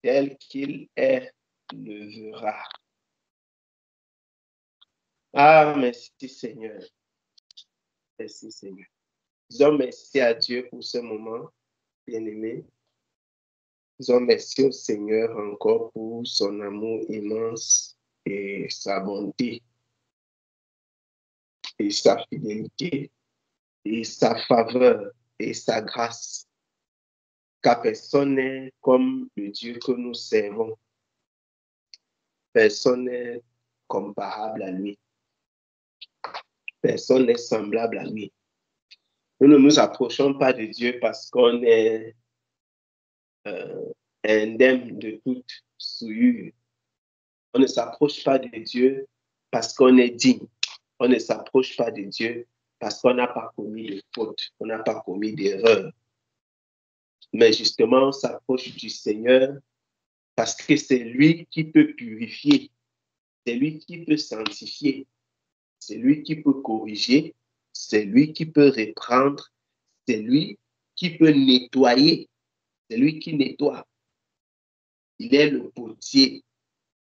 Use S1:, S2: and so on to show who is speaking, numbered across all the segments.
S1: tel qu'il est le verra. Ah, merci Seigneur. Merci Seigneur. Disons merci à Dieu pour ce moment, bien-aimé. Disons merci au Seigneur encore pour son amour immense et sa bonté et sa fidélité et sa faveur et sa grâce. Car personne n'est comme le Dieu que nous servons. Personne n'est comparable à lui. Personne n'est semblable à lui. Nous ne nous approchons pas de Dieu parce qu'on est indemne de toute souillure. On ne s'approche pas de Dieu parce qu'on est digne. On ne s'approche pas de Dieu parce qu'on n'a pas commis de faute, on n'a pas commis d'erreur. Mais justement, on s'approche du Seigneur parce que c'est lui qui peut purifier, c'est lui qui peut sanctifier, c'est lui qui peut corriger, c'est lui qui peut reprendre, c'est lui qui peut nettoyer, c'est lui qui nettoie. Il est le potier,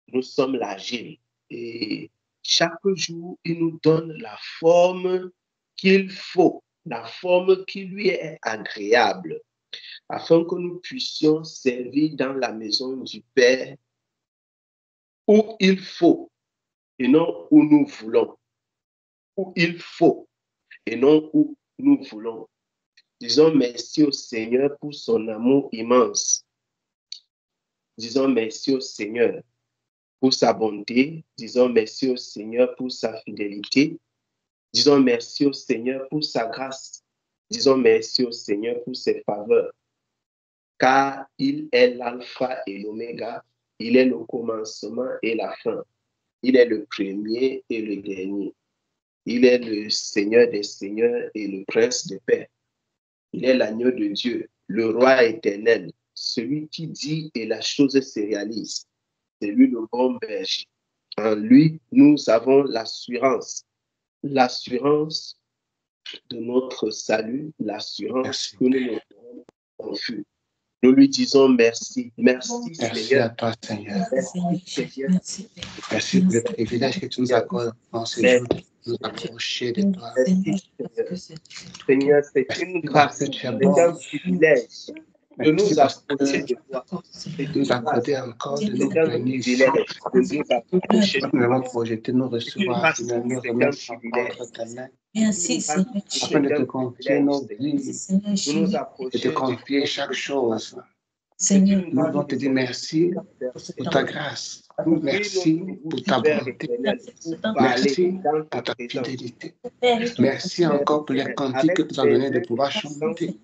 S1: nous sommes l'argile. Et chaque jour, il nous donne la forme qu'il faut, la forme qui lui est agréable, afin que nous puissions servir dans la maison du Père où il faut et non où nous voulons. Où il faut et non où nous voulons. Disons merci au Seigneur pour son amour immense. Disons merci au Seigneur pour sa bonté. Disons merci au Seigneur pour sa fidélité. Disons merci au Seigneur pour sa grâce. Disons merci au Seigneur pour ses faveurs. Car il est l'alpha et l'oméga. Il est le commencement et la fin. Il est le premier et le dernier. Il est le Seigneur des seigneurs et le prince de paix. Il est l'agneau de Dieu, le roi éternel, celui qui dit et la chose se réalise. C'est lui le bon berger. En lui, nous avons l'assurance de notre salut, l'assurance que nous ne serons confus. Nous lui disons merci. Merci,
S2: merci
S1: Seigneur.
S2: À toi, Seigneur.
S1: Merci, Seigneur.
S2: Merci pour le privilège que tu nous accordes en ce jour de nous approcher de toi.
S1: Merci, Seigneur. Seigneur, c'est une grâce, c'est un privilège de nous approcher de toi.
S2: De nous accorder encore de nous venir ici. Nous avons projeté nous recevoir, de nous remettre entre tes mains.
S3: Merci, Seigneur.
S2: Afin de te confier nos vies, de te confier chaque chose.
S3: Seigneur,
S2: nous voulons te dire merci pour ta grâce. Merci pour ta bonté. Merci pour ta fidélité. Merci encore pour les cantiques que tu nous as donné de pouvoir chanter.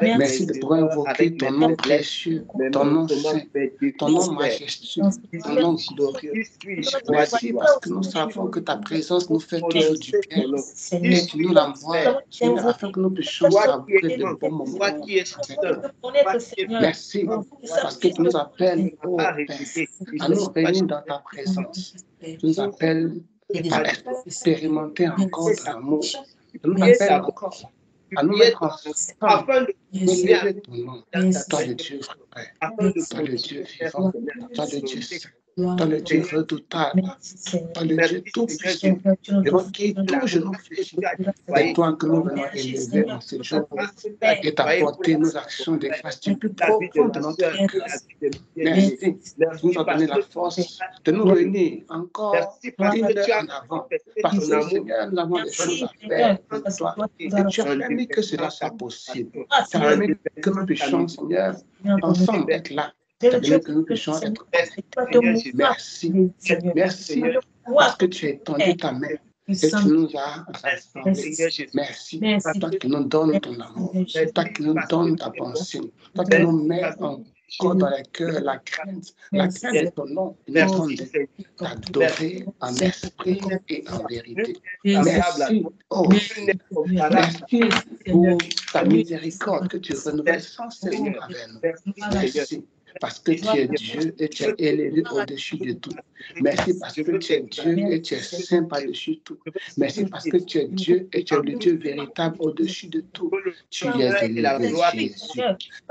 S2: Merci de pouvoir invoquer ton nom précieux, ton nom saint, ton nom majestueux, ton nom glorieux. Merci parce que nous savons que ta présence nous fait toujours du bien et tu nous l'envoies afin que nous puissions savourer le bon moment. Merci parce que tu nous appelles, ô Père, à nous réunir dans ta présence. Tu nous appelles à expérimenter encore de l'amour. Tu nous appelles encore à nous mettre ensemble, nous élever ton nom, toi le Dieu vrai, toi le Dieu vivant, toi le Dieu saint, toi le Dieu redoutable, toi le Dieu tout-puissant, devant qui tout genou fléchit. C'est toi que nous venons élever en ce jour et t'apporter nos actions de grâce du plus profond de notre cœur. Merci de nous donner la force de nous réunir encore une heure en avant, parce que Seigneur, nous avons des choses à faire pour toi et tu as permis que cela soit possible. Tu as permis que nous puissions, Seigneur, ensemble être là. Tu as permis que nous puissions être merci. Merci parce que tu as étendu ta main et tu nous as rassemblés. Merci. Toi qui nous donnes ton amour, toi qui nous donnes ta pensée, toi qui nous mets encore dans le cœur la crainte de ton nom, nous donne de t'adorer en esprit et en vérité. Merci, oh, merci pour ta miséricorde que tu renouvelles sans cesse avec nous. Merci. parce que tu es Dieu et tu es élevé au-dessus de tout. Merci parce que tu es Dieu et tu es saint par-dessus tout. Merci parce que tu es Dieu et tu es le Dieu véritable au-dessus de tout. Tu es élevé, Jésus.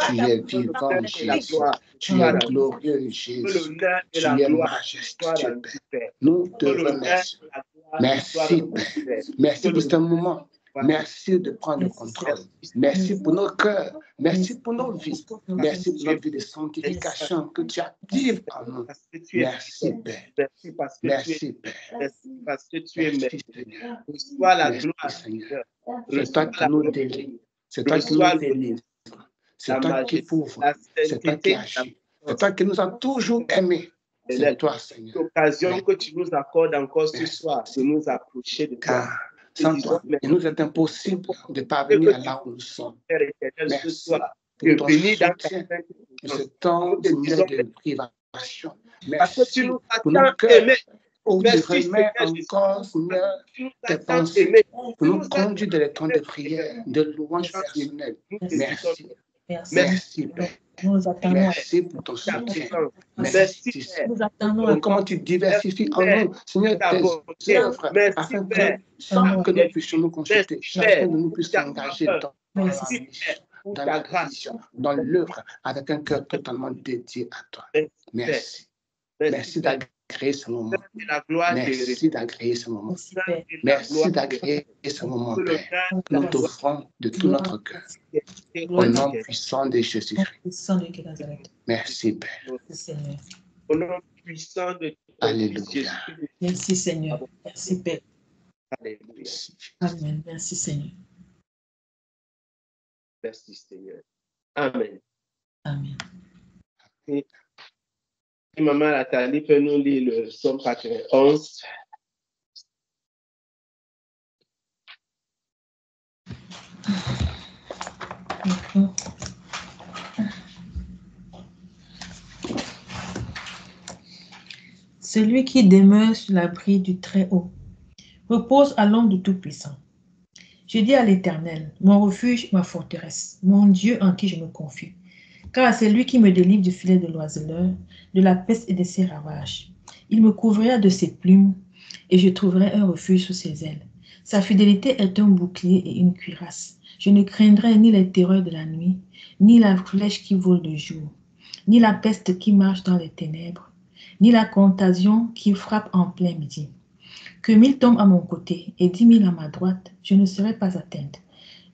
S2: Tu es vivant, Jésus. Tu es glorieux, Jésus. Tu es majestueux, Père. Nous te remercions. Merci, Père. Merci pour ce moment. Merci de prendre le contrôle. Merci pour nos cœurs. Merci pour nos vies. Merci pour notre vie de sanctification que tu actives en nous. Merci, Père. Merci, Père.
S1: Parce que tu es
S2: Seigneur.
S1: Reçois la
S2: Merci,
S1: gloire,
S2: Seigneur. C'est toi qui nous délivres. C'est toi qui nous délivres. C'est toi qui pourvois. C'est toi qui agis. C'est toi qui nous as toujours aimés. C'est toi, Seigneur.
S1: L'occasion que tu nous accordes encore ce soir de nous approcher de toi.
S2: Car sans toi, il nous est impossible de parvenir à là où nous sommes. Merci pour ton soutien de ce temps de privation. Merci pour nos cœurs où tu remets encore, Seigneur, tes pensées pour nous conduire dans les temps de prière, de louange personnelle. Merci. Merci, Père. Merci pour ton soutien. Merci, pour comment tu diversifies en nous, Seigneur, tes œuvres, afin que sans que nous puissions nous consulter, chacun de nous puisse s'engager dans la vision, dans l'œuvre, avec un cœur totalement dédié à toi. Merci. Merci d'agréer ce moment. Merci d'agréer ce moment. Merci d'agréer ce moment, Père. Nous t'offrons de tout notre cœur. Au nom puissant de Jésus-Christ. Merci, Père.
S1: Au nom puissant de
S2: Alléluia.
S3: Merci, Seigneur. Merci, Père.
S1: Alléluia.
S3: Amen. Merci, Seigneur.
S1: Merci, Seigneur. Amen.
S3: Amen.
S1: Et Maman Nathalie peut nous lire le psaume 91.
S3: Celui qui demeure sur l'abri du Très-Haut repose à l'ombre du Tout-Puissant. Je dis à l'Éternel, mon refuge, ma forteresse, mon Dieu en qui je me confie. Car c'est lui qui me délivre du filet de l'oiseleur, de la peste et de ses ravages. Il me couvrira de ses plumes et je trouverai un refuge sous ses ailes. Sa fidélité est un bouclier et une cuirasse. Je ne craindrai ni les terreurs de la nuit, ni la flèche qui vole de jour, ni la peste qui marche dans les ténèbres, ni la contagion qui frappe en plein midi. Que 1000 tombent à mon côté et 10 000 à ma droite, je ne serai pas atteinte.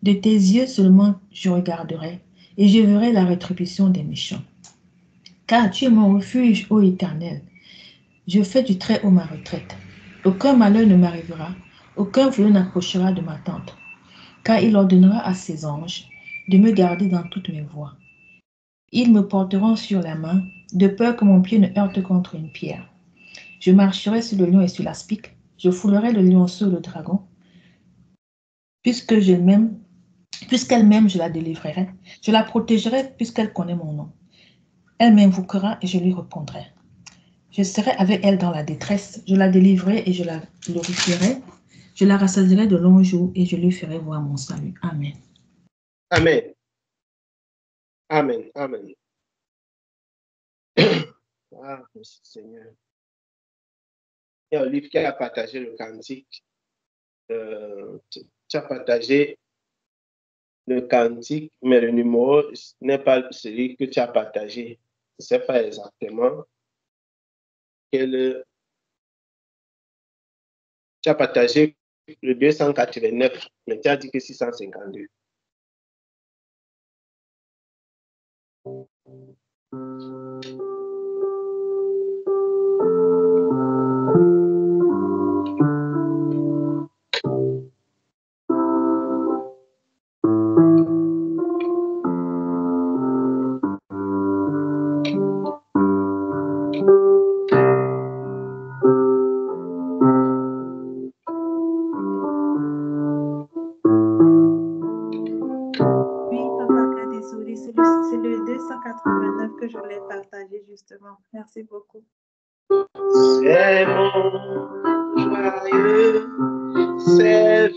S3: De tes yeux seulement je regarderai et je verrai la rétribution des méchants. Car tu es mon refuge, ô Éternel. Je fais du Très-Haut ma retraite. Aucun malheur ne m'arrivera, aucun fléau n'approchera de ma tente. Car il ordonnera à ses anges de me garder dans toutes mes voies. Ils me porteront sur la main, de peur que mon pied ne heurte contre une pierre. Je marcherai sur le lion et sur l'aspic, je foulerai le lionceau et le dragon. Puisqu'elle m'aime, je la délivrerai. Je la protégerai puisqu'elle connaît mon nom. Elle m'invoquera et je lui répondrai. Je serai avec elle dans la détresse, je la délivrerai et je la glorifierai. Je la rassasierai de longs jours et je lui ferai voir mon salut. Amen.
S1: Amen. Amen. Amen. Ah, merci Seigneur. Il y a Olive qui a partagé le cantique. Tu as partagé le cantique, mais le numéro n'est pas celui que tu as partagé. Je ne sais pas exactement quel. Tu as partagé le 289, mais tu as dit que 652.
S4: C'est le 289 que je voulais partager justement. Merci beaucoup.
S1: C'est mon joyeux service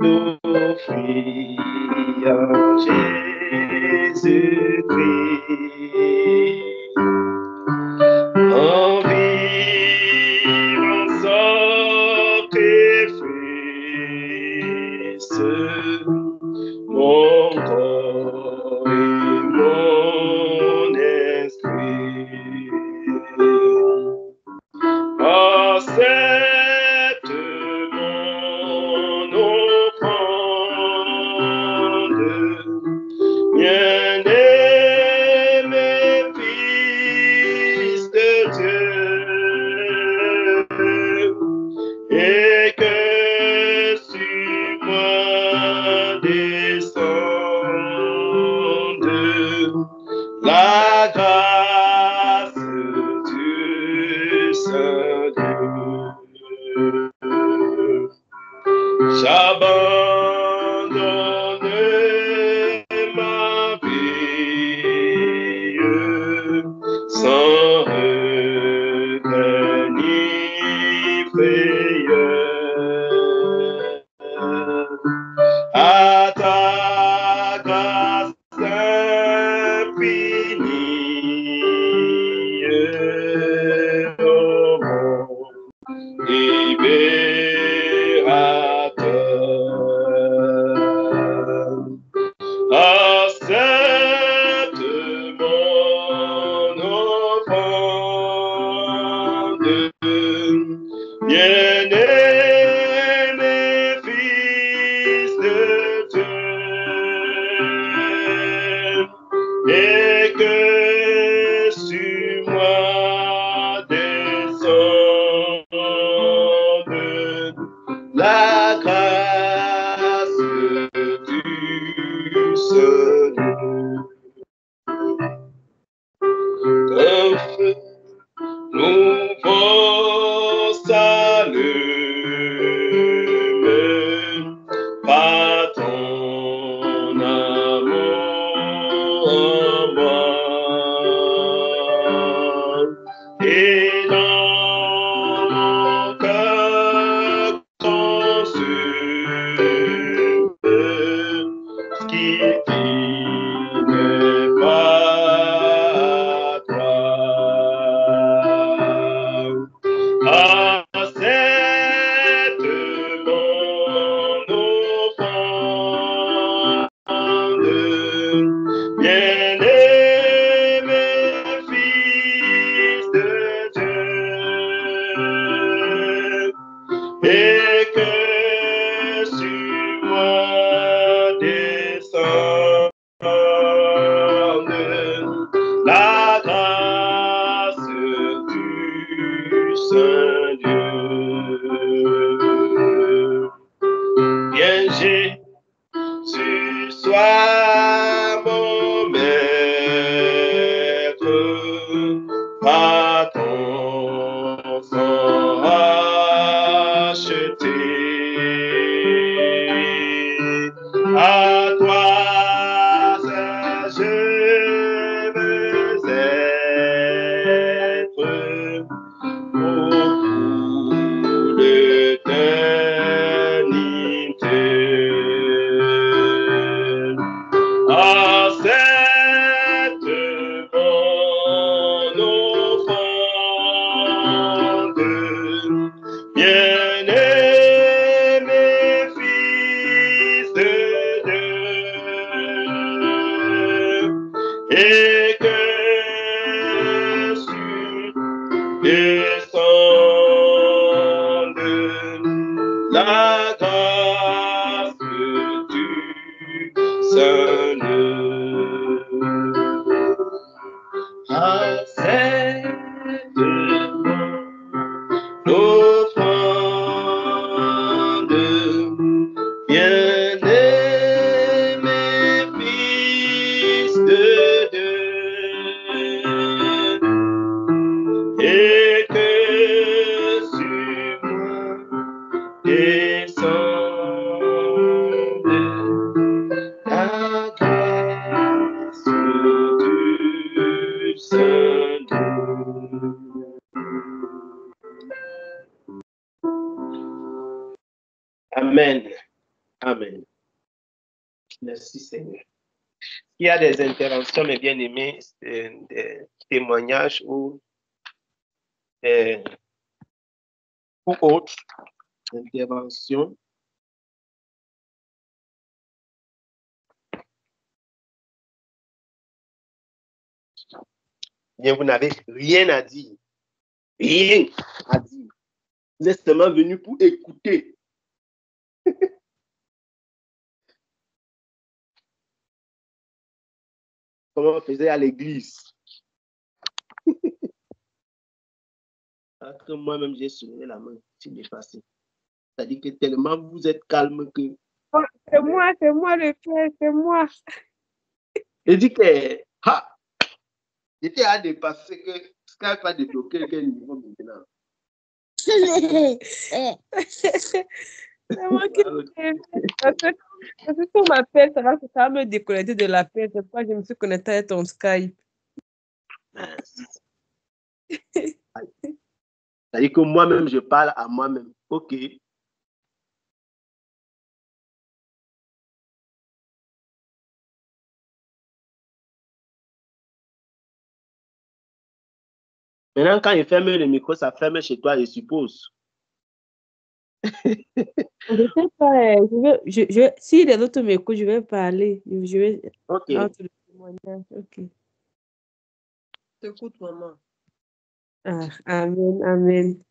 S1: d'offrir Jésus En vivre ensemble tes fils, mon corps et mon esprit. Accepte mon offrande, bien-aimé Fils de Dieu, et que sur moi descende la grâce du Saint-Dieu. J'abandonne ma vie sans regret ni frayeur. À ta grâce infinie, oh mon libérateur. Accepte mon offrande, bien-aimé Fils de Dieu, et que sur moi descende la grâce du Seigneur. Un feu nouveau s'allume par ton amour en moi. Et dans mon cœur consume ce qui n'est pas toi. Accepte mon offrande, bien-aimé Fils de Dieu, et que sur moi descende la grâce du Saint-Dieu. Viens Jésus, sois mon maître, par ton sang racheté. À toi seul je veux être pour l'éternité. Accepte mon offrande, bien-aimé Fils de Dieu, et que sur descende la grâce du Seigneur. Accepte mon offrande, bien-aimé Fils de Dieu, et que sur moi descende la grâce du Saint-Dieu. Amen. Amen. Merci Seigneur. Il y a des interventions, mes bien-aimés, des témoignages ou autres interventions. Bien, vous n'avez rien à dire. Rien à dire. Vous êtes seulement venu pour écouter. Comment on faisait à l'église. Alors que moi-même, j'ai soulevé la main, c'est effacé. C'est-à-dire que tellement vous êtes calme que...
S5: C'est moi le père, c'est moi.
S1: Je dis que, j'étais à dépasser que Skype a débloqué quel niveau maintenant.
S5: C'est moi qui parce que ton m'appelle, ça va me déconnecter de l'appel. C'est pourquoi je me suis connectée à ton Skype.
S1: C'est-à-dire que moi-même, je parle à moi-même. OK. Maintenant, quand il ferme le micro, ça ferme chez toi, je suppose.
S5: Je ne sais pas. Si les autres m'écoutent, je vais parler. Je vais rendre le témoignage. OK.
S3: T'écoutes, maman.
S5: Ah, amen, amen.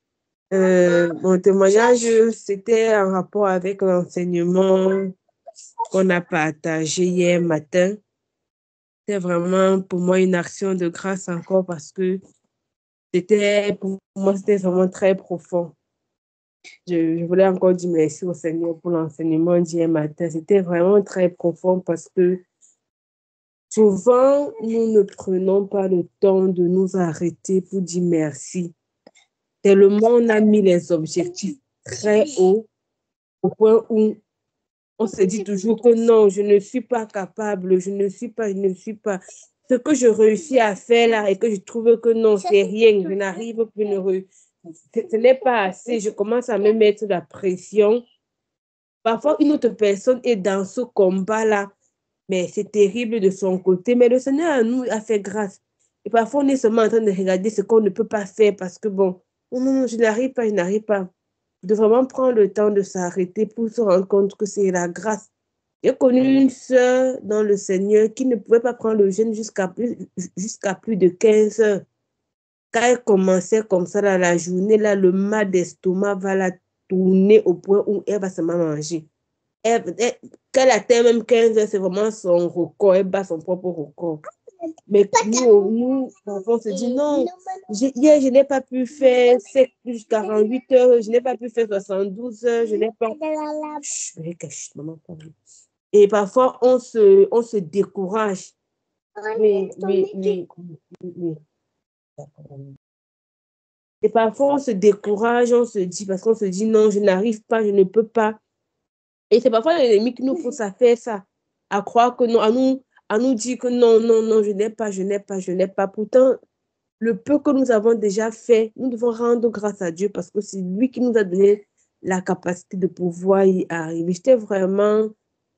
S5: Mon témoignage, c'était en rapport avec l'enseignement qu'on a partagé hier matin. C'était vraiment pour moi une action de grâce encore parce que pour moi, c'était vraiment très profond. Je voulais encore dire merci au Seigneur pour l'enseignement d'hier matin. C'était vraiment très profond parce que souvent, nous ne prenons pas le temps de nous arrêter pour dire merci. Tellement on a mis les objectifs très haut au point où on se dit toujours que non, je ne suis pas capable, je ne suis pas. Ce que je réussis à faire là et que je trouve que non, c'est rien, je n'arrive plus, ce n'est pas assez, je commence à me mettre la pression. Parfois, une autre personne est dans ce combat-là, mais c'est terrible de son côté, mais le Seigneur a fait grâce. Et parfois, on est seulement en train de regarder ce qu'on ne peut pas faire parce que bon, non, je n'arrive pas. De vraiment prendre le temps de s'arrêter pour se rendre compte que c'est la grâce. J'ai connu une sœur dans le Seigneur qui ne pouvait pas prendre le jeûne jusqu'à plus de 15 heures. Quand elle commençait comme ça dans la journée, là, le mal d'estomac va la tourner au point où elle va seulement manger. Quand elle atteint même 15 heures, c'est vraiment son record. Elle bat son propre record. Mais nous, on se dit non, hier, je n'ai pas pu faire 7 plus 48 heures, je n'ai pas pu faire 72 heures, je n'ai pas... Maman, et parfois, on se décourage. Oui. Et parfois, on se décourage, on se dit, parce qu'on se dit non, je n'arrive pas, je ne peux pas. Et c'est parfois l'ennemi qui nous pousse à faire ça, à croire que non, à nous dire que non, je n'ai pas. Pourtant, le peu que nous avons déjà fait, nous devons rendre grâce à Dieu parce que c'est lui qui nous a donné la capacité de pouvoir y arriver. J'étais vraiment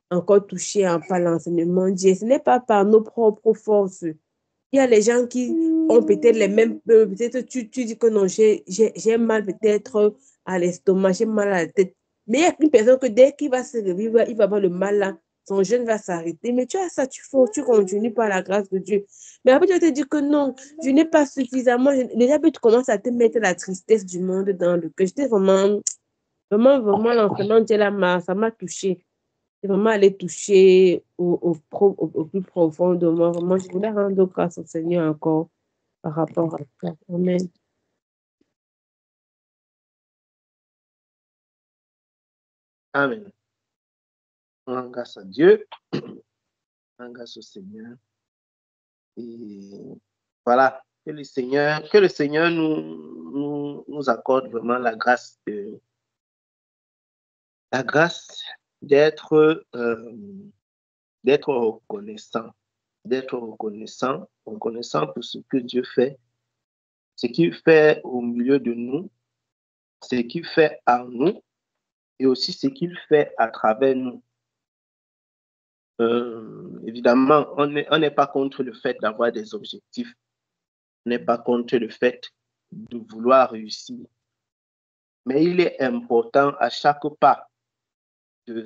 S5: encore touchée par l'enseignement Dieu. Ce n'est pas par nos propres forces. Il y a les gens qui ont peut-être les mêmes... Peut-être tu dis que non, j'ai mal peut-être à l'estomac, j'ai mal à la tête. Mais il y a une personne que dès qu'il va se réveiller, il va avoir le mal là, son jeûne va s'arrêter. Mais tu as ça, tu continues par la grâce de Dieu. Mais après, tu vas te dire que non, je n'ai pas suffisamment. Déjà, tu commences à te mettre la tristesse du monde dans le cœur. J'étais vraiment l'enseignement Dieu là, ça m'a touchée. C'est vraiment aller toucher au plus profond de moi. Vraiment, je voulais rendre grâce au Seigneur encore par rapport à ça. Amen.
S1: Amen. On grâce à Dieu. On grâce au Seigneur. Et voilà, que le Seigneur nous accorde vraiment la grâce d'être reconnaissant pour ce que Dieu fait, ce qu'il fait au milieu de nous, ce qu'il fait en nous et aussi ce qu'il fait à travers nous. Évidemment, on n'est pas contre le fait d'avoir des objectifs. On n'est pas contre le fait de vouloir réussir. Mais il est important à chaque pas de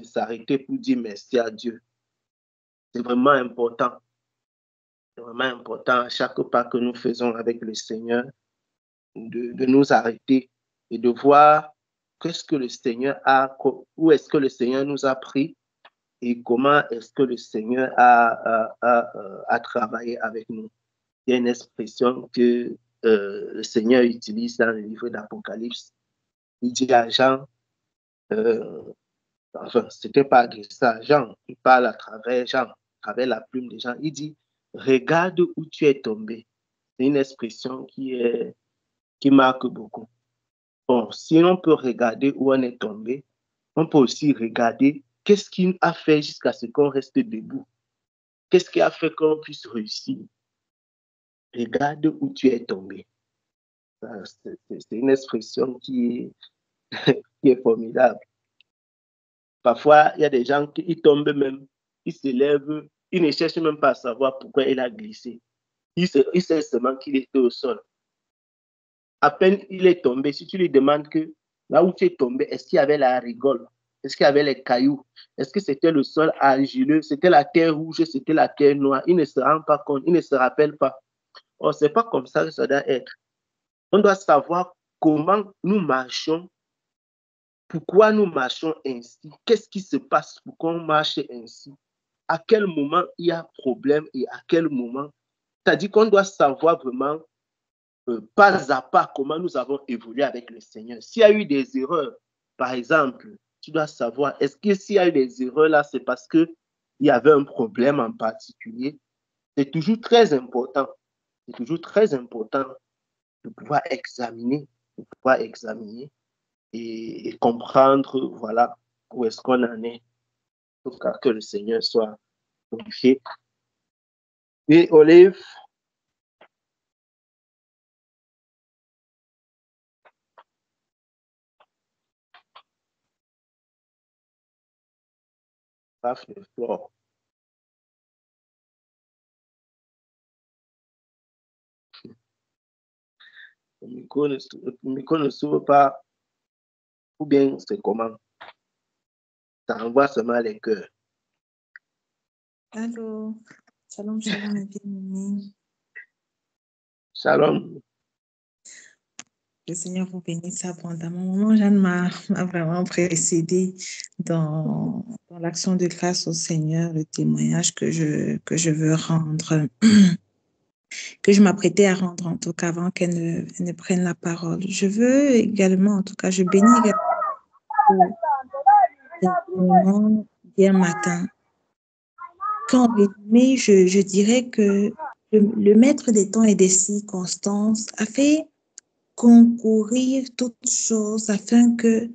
S1: s'arrêter pour dire merci à Dieu. C'est vraiment important. C'est vraiment important à chaque pas que nous faisons avec le Seigneur de nous arrêter et de voir qu'est-ce que le Seigneur a, où est-ce que le Seigneur nous a pris et comment est-ce que le Seigneur a travaillé avec nous. Il y a une expression que le Seigneur utilise dans le livre d'Apocalypse. Il dit à Jean, enfin, c'était pas adressé à Jean, il parle à travers Jean, à travers la plume de Jean. Il dit, regarde où tu es tombé. C'est une expression qui marque beaucoup. Bon, si on peut regarder où on est tombé, on peut aussi regarder qu'est-ce qui a fait jusqu'à ce qu'on reste debout. Qu'est-ce qui a fait qu'on puisse réussir. Regarde où tu es tombé. C'est une expression qui est formidable. Parfois, il y a des gens qui tombent même, ils se lèvent, ils ne cherchent même pas à savoir pourquoi il a glissé. Il sait seulement qu'il était au sol. À peine il est tombé, si tu lui demandes que là où tu es tombé, est-ce qu'il y avait la rigole? Est-ce qu'il y avait les cailloux? Est-ce que c'était le sol argileux? C'était la terre rouge? C'était la terre noire? Il ne se rend pas compte, il ne se rappelle pas. Oh, c'est pas comme ça que ça doit être. On doit savoir comment nous marchons, pourquoi nous marchons ainsi, qu'est-ce qui se passe pour qu'on marche ainsi, à quel moment il y a problème et à quel moment. C'est-à-dire qu'on doit savoir vraiment pas à pas comment nous avons évolué avec le Seigneur. S'il y a eu des erreurs, par exemple, tu dois savoir, est-ce que s'il y a eu des erreurs là, c'est parce qu'il y avait un problème en particulier? C'est toujours très important. C'est toujours très important de pouvoir examiner et comprendre, voilà, où est-ce qu'on en est. En tout cas, que le Seigneur soit glorifié. Et Olive, passe le floor. Le micro ne s'ouvre pas, ou bien c'est comment? Ça envoie seulement les cœurs.
S4: Allô. Shalom, shalom, mes bien-aimés.
S1: Shalom.
S4: Le Seigneur vous bénisse abondamment. Maman Jeanne m'a vraiment précédé dans l'action de grâce au Seigneur, le témoignage que je veux rendre, que je m'apprêtais à rendre, en tout cas, avant qu'elle ne prenne la parole. Je veux également, en tout cas, je bénis également hier matin. Qu'en résumé, je dirais que le maître des temps et des circonstances a fait concourir toutes choses afin que,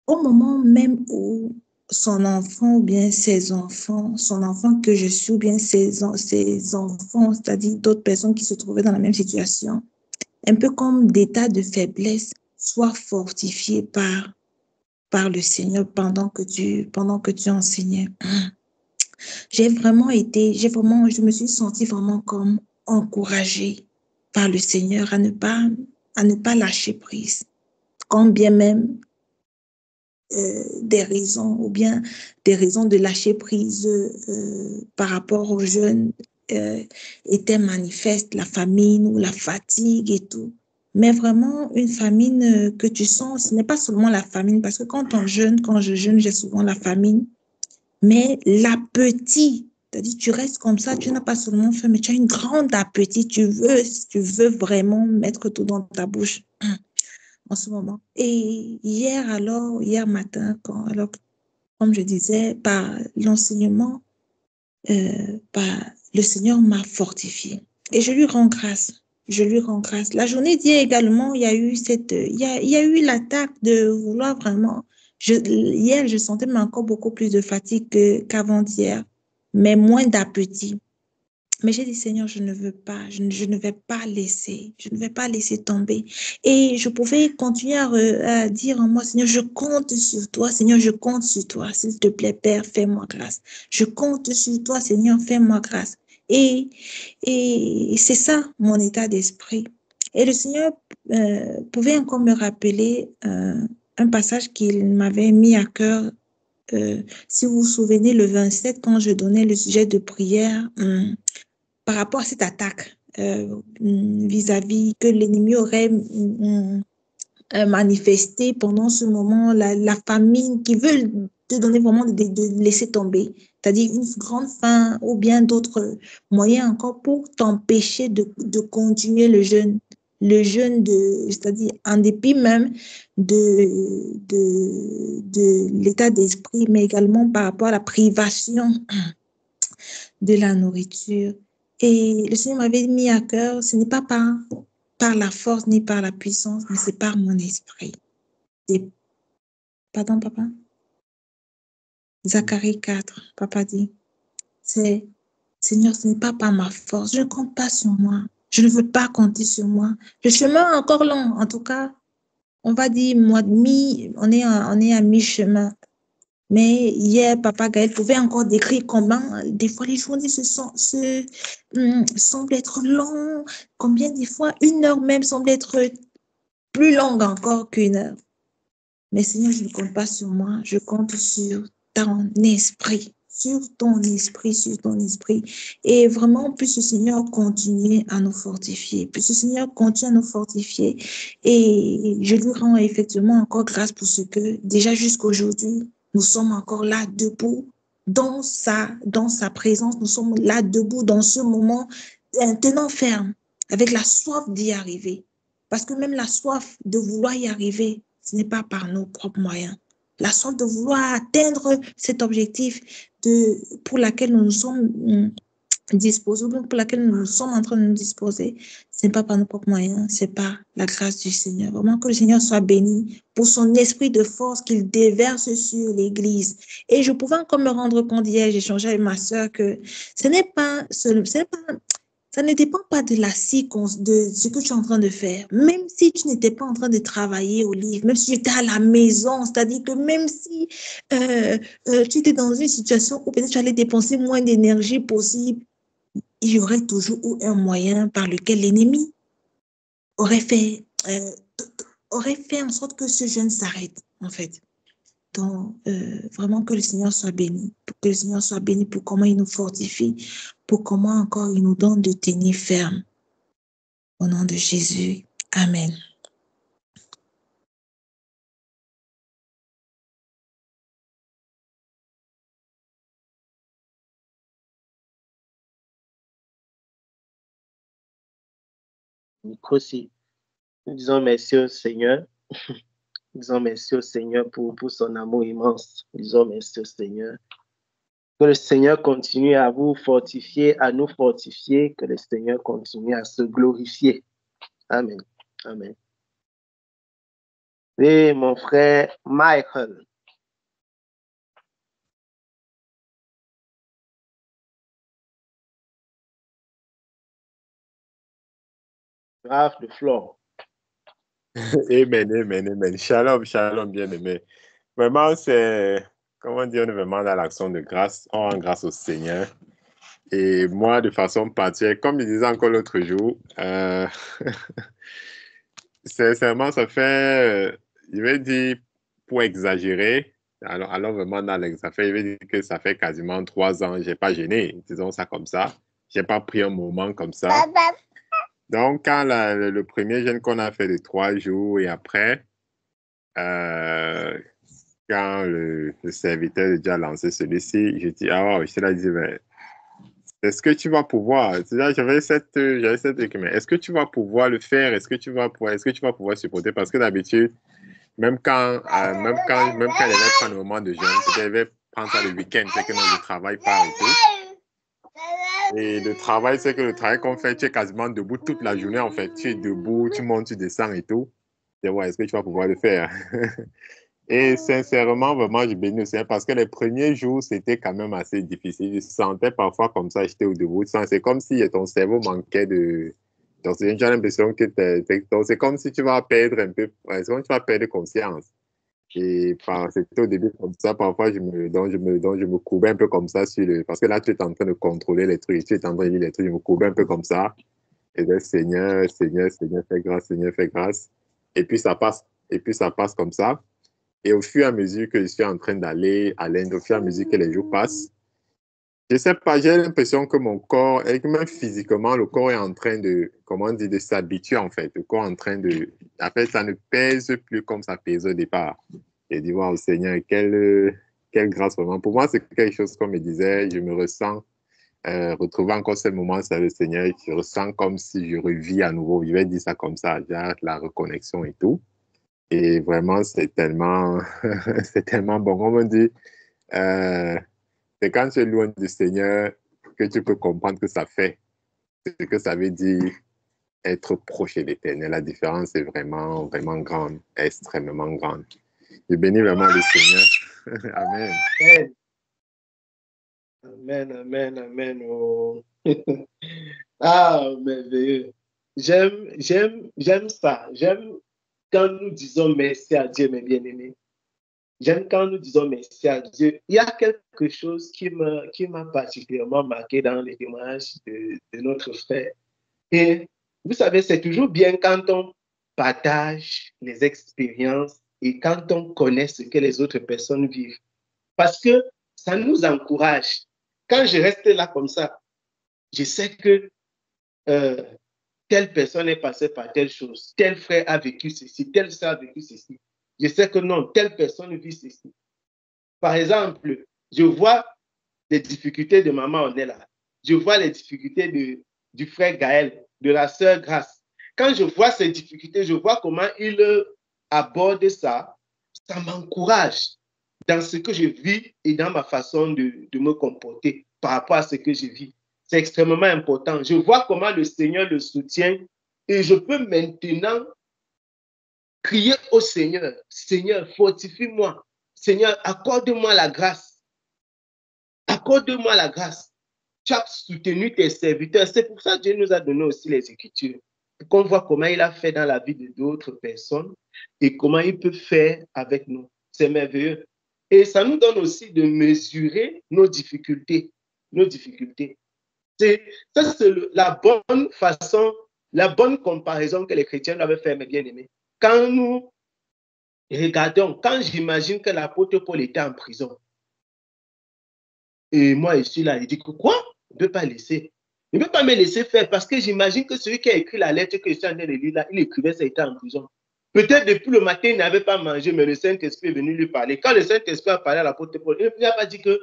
S4: au moment même où son enfant ou bien ses enfants, son enfant que je suis ou bien ses enfants, c'est-à-dire d'autres personnes qui se trouvaient dans la même situation, un peu comme des tas de faiblesse, soient fortifiés par le Seigneur pendant que tu enseignais. Je me suis sentie vraiment comme encouragée par le Seigneur à ne pas lâcher prise. Quand bien même des raisons ou bien des raisons de lâcher prise par rapport aux jeunes étaient manifestes, la famine ou la fatigue et tout. Mais vraiment, une famine que tu sens, ce n'est pas seulement la famine, parce que quand je jeûne, j'ai souvent la famine, mais l'appétit, c'est-à-dire tu restes comme ça, tu n'as pas seulement faim, mais tu as une grande appétit, tu veux vraiment mettre tout dans ta bouche en ce moment. Et hier matin, comme je disais, par l'enseignement, le Seigneur m'a fortifié. Et je lui rends grâce. Je lui rends grâce. La journée d'hier également, il y a eu l'attaque de vouloir vraiment. Hier, je sentais encore beaucoup plus de fatigue qu'avant-hier, mais moins d'appétit. Mais j'ai dit, Seigneur, je ne veux pas, je ne vais pas laisser, je ne vais pas laisser tomber. Et je pouvais continuer à dire en moi, Seigneur, je compte sur toi, Seigneur, je compte sur toi. S'il te plaît, Père, fais-moi grâce. Je compte sur toi, Seigneur, fais-moi grâce. Et, et c'est ça, mon état d'esprit. Et le Seigneur pouvait encore me rappeler un passage qu'il m'avait mis à cœur. Si vous vous souvenez, le 27, quand je donnais le sujet de prière, par rapport à cette attaque vis-à-vis que l'ennemi aurait manifesté pendant ce moment, la famine qui veut te donner vraiment de laisser tomber, c'est-à-dire une grande faim ou bien d'autres moyens encore pour t'empêcher de continuer le jeûne. Le jeûne, c'est-à-dire en dépit même de l'état d'esprit, mais également par rapport à la privation de la nourriture. Et le Seigneur m'avait mis à cœur, ce n'est pas par la force ni par la puissance, mais c'est par mon esprit. Pardon, papa? Zacharie 4, papa dit, c'est, Seigneur, ce n'est pas par ma force, je ne compte pas sur moi, je ne veux pas compter sur moi. Le chemin est encore long, en tout cas, on va dire, on est à mi-chemin. Mais hier, Papa Gaël pouvait encore décrire comment des fois les journées semblent être longues, combien des fois 1 heure même semble être plus longue encore qu'1 heure. Mais Seigneur, je ne compte pas sur moi, je compte sur ton esprit, sur ton esprit, sur ton esprit. Et vraiment, puisse le Seigneur continuer à nous fortifier, puisse le Seigneur continuer à nous fortifier. Et je lui rends effectivement encore grâce pour ce que déjà jusqu'aujourd'hui, nous sommes encore là debout dans sa présence. Nous sommes là debout dans ce moment, tenant ferme, avec la soif d'y arriver. Parce que même la soif de vouloir y arriver, ce n'est pas par nos propres moyens. La soif de vouloir atteindre cet objectif pour laquelle nous nous sommes disposés, pour laquelle nous sommes en train de nous disposer, ce n'est pas par nos propres moyens, c'est par la grâce du Seigneur. Vraiment que le Seigneur soit béni pour son esprit de force qu'il déverse sur l'Église. Et je pouvais encore me rendre compte hier, j'échangeais avec ma sœur, que ça ne dépend pas de ce que tu es en train de faire. Même si tu n'étais pas en train de travailler au livre, même si tu étais à la maison, c'est-à-dire que même si tu étais dans une situation où peut-être tu allais dépenser moins d'énergie possible, il y aurait toujours un moyen par lequel l'ennemi aurait fait en sorte que ce jeûne s'arrête, en fait. Donc, vraiment que le Seigneur soit béni, que le Seigneur soit béni pour comment il nous fortifie, pour comment encore il nous donne de tenir ferme. Au nom de Jésus, amen.
S1: Aussi, nous disons merci au Seigneur. Nous disons merci au Seigneur pour son amour immense. Nous disons merci au Seigneur. Que le Seigneur continue à vous fortifier, à nous fortifier. Que le Seigneur continue à se glorifier. Amen. Amen. Et mon frère Michael. Grave de Flore.
S6: Amen, amen, amen. Shalom, shalom, bien-aimé. Vraiment, c'est, comment dire, on est vraiment dans l'action de grâce. On rend grâce au Seigneur. Et moi, de façon particulière, comme je disais encore l'autre jour, sincèrement, ça fait, je vais dire, pour exagérer, alors vraiment dans l'exagération, je vais dire que ça fait quasiment 3 ans, je n'ai pas gêné, disons ça comme ça. Je n'ai pas pris un moment comme ça. Donc, quand le premier jeûne qu'on a fait de 3 jours et après, quand le serviteur a déjà lancé celui-ci, je dis, ah ouais, je te l'ai dit, mais est-ce que tu vas pouvoir? J'avais cette truc, mais est-ce que tu vas pouvoir le faire? Est-ce que tu vas pouvoir supporter? Parce que d'habitude, même quand il devait prendre un moment de jeûne, peut-être il devait prendre ça le week-end, c'est que je travaille pas et tout. Et le travail, c'est que le travail qu'on fait, tu es quasiment debout toute la journée, en fait. Tu es debout, tu montes, tu descends et tout. Et ouais, est-ce que tu vas pouvoir le faire? Et sincèrement, vraiment, je bénis le Seigneur parce que les premiers jours, c'était quand même assez difficile. Je sentais parfois comme ça, j'étais au debout. C'est comme si ton cerveau manquait de... Donc, j'ai l'impression que c'est comme si tu vas perdre un peu, c'est comme si tu vas perdre conscience. Et c'était au début comme ça, parfois, donc je me courbais un peu comme ça parce que là, tu es en train de contrôler les trucs, tu es en train de lire les trucs, je me courbais un peu comme ça. Et là, Seigneur, Seigneur, Seigneur, fais grâce, Seigneur, fais grâce. Et puis, ça passe. Et puis, ça passe comme ça. Et au fur et à mesure que je suis en train d'aller à l'Inde, au fur et à mesure que les jours passent, je sais pas, j'ai l'impression que mon corps, et que même physiquement, le corps est en train de, comment on dit, de s'habituer en fait. Le corps est en train de, en fait, ça ne pèse plus comme ça pesait au départ. Et dit, waouh, Seigneur, quelle grâce vraiment. Pour moi, c'est quelque chose qu'on me disait, je me ressens, retrouver encore ce moment, c'est le Seigneur, je ressens comme si je revis à nouveau. Je vais dire ça comme ça, genre la reconnexion et tout. Et vraiment, c'est tellement, c'est tellement bon. On me dit, c'est quand tu es loin du Seigneur que tu peux comprendre que ça fait, ce que ça veut dire être proche de l'Éternel. La différence est vraiment, vraiment grande, extrêmement grande. Je bénis vraiment le Seigneur. Amen.
S1: Amen, amen, amen. Oh. Ah, merveilleux. J'aime ça. J'aime quand nous disons merci à Dieu, mes bien-aimés. J'aime quand nous disons merci à Dieu. Il y a quelque chose qui m'a particulièrement marqué dans les témoignages de notre frère. Et vous savez, c'est toujours bien quand on partage les expériences et quand on connaît ce que les autres personnes vivent. Parce que ça nous encourage. Quand je reste là comme ça, je sais que telle personne est passée par telle chose, tel frère a vécu ceci, telle soeur a vécu ceci. Je sais que non, telle personne vit ceci. Par exemple, je vois les difficultés de maman Onella. Je vois les difficultés du frère Gaël, de la sœur Grace. Quand je vois ces difficultés, je vois comment il aborde ça, ça m'encourage dans ce que je vis et dans ma façon de me comporter par rapport à ce que je vis. C'est extrêmement important. Je vois comment le Seigneur le soutient et je peux maintenant crier au Seigneur, Seigneur, fortifie-moi. Seigneur, accorde-moi la grâce. Accorde-moi la grâce. Tu as soutenu tes serviteurs. C'est pour ça que Dieu nous a donné aussi les Écritures. Pour qu'on voit comment il a fait dans la vie d'autres personnes et comment il peut faire avec nous. C'est merveilleux. Et ça nous donne aussi de mesurer nos difficultés. Nos difficultés. Ça, c'est la bonne façon, la bonne comparaison que les chrétiens doivent faire, mes bien-aimés. Quand nous regardons, quand j'imagine que l'apôtre Paul était en prison, et moi, je suis là, il dit que quoi? Il ne peut pas laisser. Il ne peut pas me laisser faire parce que j'imagine que celui qui a écrit la lettre que je suis en train de lire là, il écrivait ça, il était en prison. Peut-être depuis le matin, il n'avait pas mangé, mais le Saint-Esprit est venu lui parler. Quand le Saint-Esprit a parlé à l'apôtre Paul, il n'a pas dit que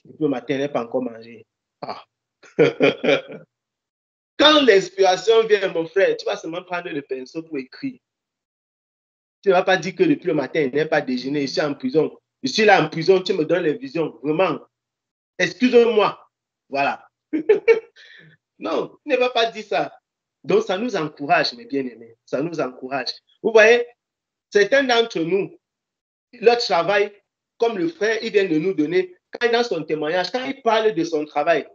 S1: depuis le matin, il n'a pas encore mangé. Ah. Quand l'inspiration vient, mon frère, tu vas seulement prendre le pinceau pour écrire. Tu ne vas pas dire que depuis le matin, il n'a pas déjeuné, je suis en prison. Je suis là en prison, tu me donnes les visions. Vraiment, excuse-moi. Voilà. Non, il ne va pas dire ça. Donc, ça nous encourage, mes bien-aimés. Ça nous encourage. Vous voyez, certains d'entre nous, leur travail, comme le frère, il vient de nous donner, quand dans son témoignage, quand il parle de son travail,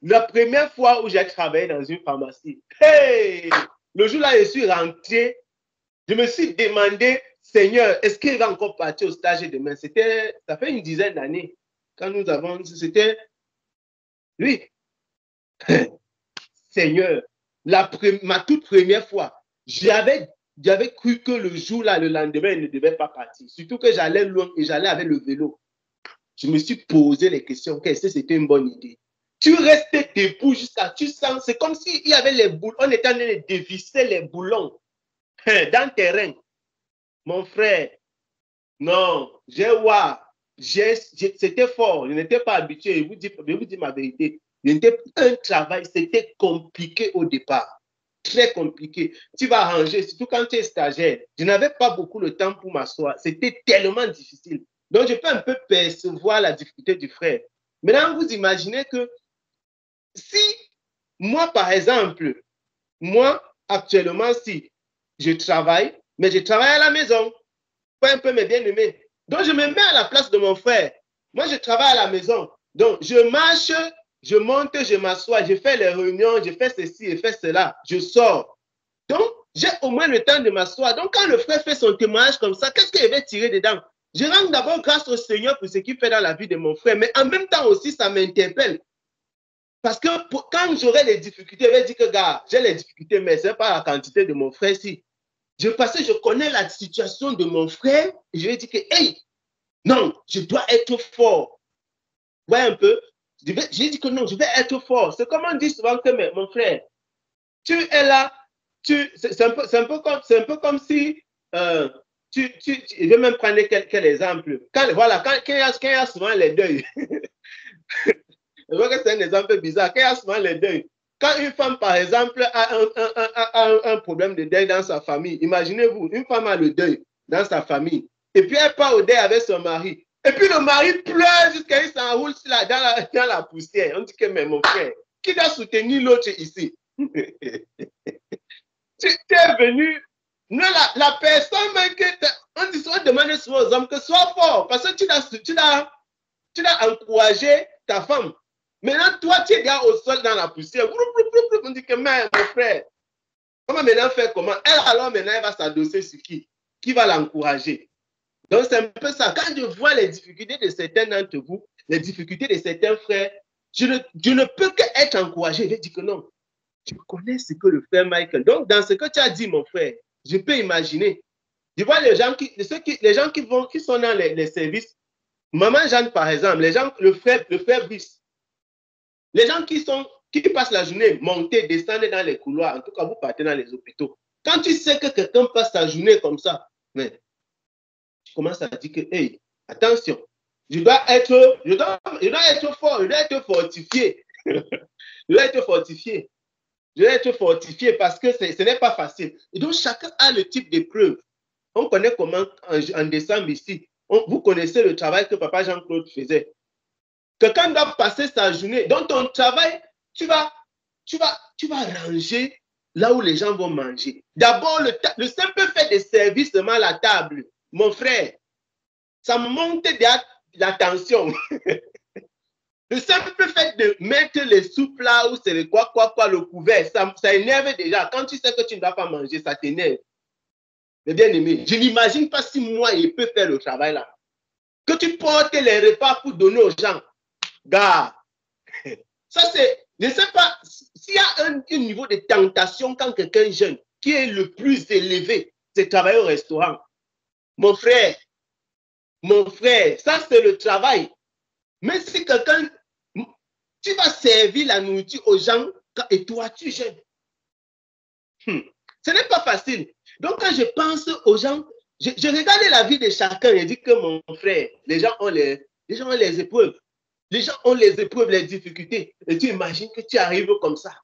S1: la première fois où j'ai travaillé dans une pharmacie, hey, le jour-là, je suis rentré, je me suis demandé, Seigneur, est-ce qu'il va encore partir au stage demain? Ça fait une dizaine d'années. Quand nous avons, c'était lui. Seigneur, ma toute première fois, j'avais cru que le jour-là, le lendemain, il ne devait pas partir. Surtout que j'allais loin et j'allais avec le vélo. Je me suis posé les questions. Est-ce que c'était une bonne idée? Tu restes debout jusqu'à... Tu sens, c'est comme s'il y avait les boulons. On était en train de dévisser les boulons dans tes reins. Mon frère, non, c'était fort. Je n'étais pas habitué. Je vous dis ma vérité. Un travail, c'était compliqué au départ. Très compliqué. Tu vas ranger, surtout quand tu es stagiaire. Je n'avais pas beaucoup de temps pour m'asseoir. C'était tellement difficile. Donc, je peux un peu percevoir la difficulté du frère. Maintenant, vous imaginez que si moi, par exemple, moi, actuellement, si je travaille, mais je travaille à la maison. Pas un peu, mes bien-aimés. Donc, je me mets à la place de mon frère. Moi, je travaille à la maison. Donc, je marche, je monte, je m'assois, je fais les réunions, je fais ceci, je fais cela, je sors. Donc, j'ai au moins le temps de m'asseoir. Donc, quand le frère fait son témoignage comme ça, qu'est-ce qu'il va tirer dedans? Je rends d'abord grâce au Seigneur pour ce qu'il fait dans la vie de mon frère, mais en même temps aussi, ça m'interpelle. Parce que quand j'aurai les difficultés, je vais dire que, gars, j'ai les difficultés, mais ce n'est pas la quantité de mon frère si. Parce que je connais la situation de mon frère, et je vais dire que, hey, non, je dois être fort. Vous voyez un peu? J'ai dit que non, je vais être fort. C'est comme on dit souvent que, mon frère, tu es là, c'est un peu comme si, je vais même prendre quel exemple. Quand il y a souvent les deuils, je vois que c'est un exemple bizarre, quand il y a souvent les deuils, quand une femme, par exemple, a un problème de deuil dans sa famille, imaginez-vous, une femme a le deuil dans sa famille, et puis elle part au deuil avec son mari, et puis le mari pleure jusqu'à ce qu'il s'enroule dans la poussière. On dit que, mais mon frère, qui doit soutenir l'autre ici? Tu es venu, non, la personne, on demande souvent aux hommes que sois fort, parce que tu dois encourager ta femme. Maintenant, toi, tu es déjà au sol dans la poussière. On dit que, mais mon frère, comment maintenant faire comment? Elle, alors maintenant, elle va s'adosser sur qui? Qui va l'encourager? Donc, c'est un peu ça. Quand je vois les difficultés de certains d'entre vous, les difficultés de certains frères, je ne peux qu'être encouragé. Je vais dire que non. Je connais ce que le frère Michael. Donc, dans ce que tu as dit, mon frère, je peux imaginer. Je vois les gens qui sont dans les services. Maman Jeanne, par exemple, le frère Brice. Les gens qui passent la journée, monter, descendre dans les couloirs, en tout cas, vous partez dans les hôpitaux. Quand tu sais que quelqu'un passe sa journée comme ça, mais tu commences à dire que, hey, attention, je dois être fort, je dois être fortifié. Je dois être fortifié. Je dois être fortifié parce que ce n'est pas facile. Et donc, chacun a le type d'épreuve. On connaît comment, en décembre ici, vous connaissez le travail que Papa Jean-Claude faisait. Quelqu'un doit passer sa journée. Dans ton travail, tu vas ranger là où les gens vont manger. D'abord, le simple fait de servir seulement la table, mon frère, ça monte la tension. Le simple fait de mettre les soupes là où c'est le le couvert, ça énerve déjà. Quand tu sais que tu ne dois pas manger, ça t'énerve. Mais bien aimé, je n'imagine pas si moi, je peux faire le travail là. Que tu portes les repas pour donner aux gens. Gars, ça c'est, je ne sais pas, s'il y a un niveau de tentation quand quelqu'un jeune qui est le plus élevé, c'est travailler au restaurant. Mon frère, ça c'est le travail. Mais si quelqu'un, tu vas servir la nourriture aux gens et toi tu jeûnes. Ce n'est pas facile. Donc quand je pense aux gens, je regarde la vie de chacun et dis que mon frère, les gens ont les épreuves. Les gens ont les épreuves, les difficultés. Et tu imagines que tu arrives comme ça.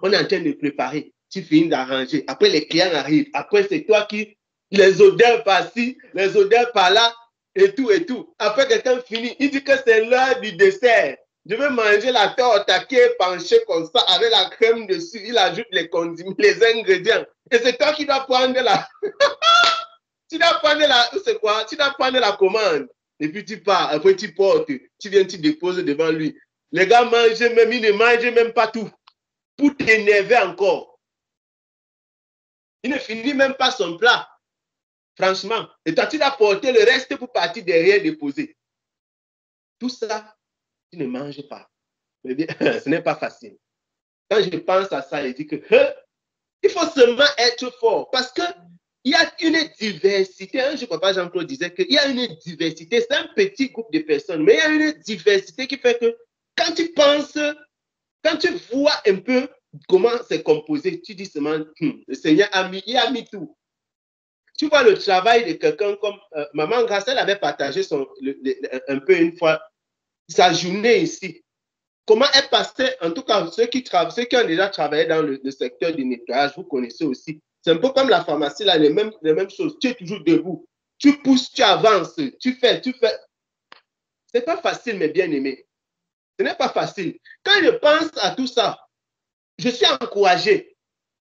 S1: On est en train de préparer. Tu finis d'arranger. Après, les clients arrivent. Après, c'est toi qui... Les odeurs par-ci, les odeurs par-là, et tout, et tout. Après, quelqu'un finit. Il dit que c'est l'heure du dessert. Je veux manger la torte qui est penchée comme ça, avec la crème dessus. Il ajoute les condiments, les ingrédients. Et c'est toi qui dois prendre la... Tu dois prendre la... C'est quoi? Tu dois prendre la commande. Et puis tu pars, après tu portes, tu viens, tu déposes devant lui. Les gars mangent même, ils ne mangent même pas tout. Pour t'énerver encore. Il ne finit même pas son plat. Franchement. Et toi, tu dois porter le reste pour partir derrière déposer. Tout ça, tu ne manges pas. Mais bien, ce n'est pas facile. Quand je pense à ça, je dis que il faut seulement être fort. Parce que il y a une diversité. Un jour, Papa Jean-Claude disait qu'il y a une diversité. C'est un petit groupe de personnes, mais il y a une diversité qui fait que quand tu penses, quand tu vois un peu comment c'est composé, tu dis seulement, le Seigneur il a mis tout. Tu vois le travail de quelqu'un comme Maman Grace, elle avait partagé un peu une fois sa journée ici. Comment elle passait, en tout cas, ceux qui ont déjà travaillé dans le secteur du nettoyage, vous connaissez aussi. C'est un peu comme la pharmacie, là, les mêmes choses. Tu es toujours debout. Tu pousses, tu avances, tu fais. Ce n'est pas facile, mes bien-aimés. Ce n'est pas facile. Quand je pense à tout ça, je suis encouragé.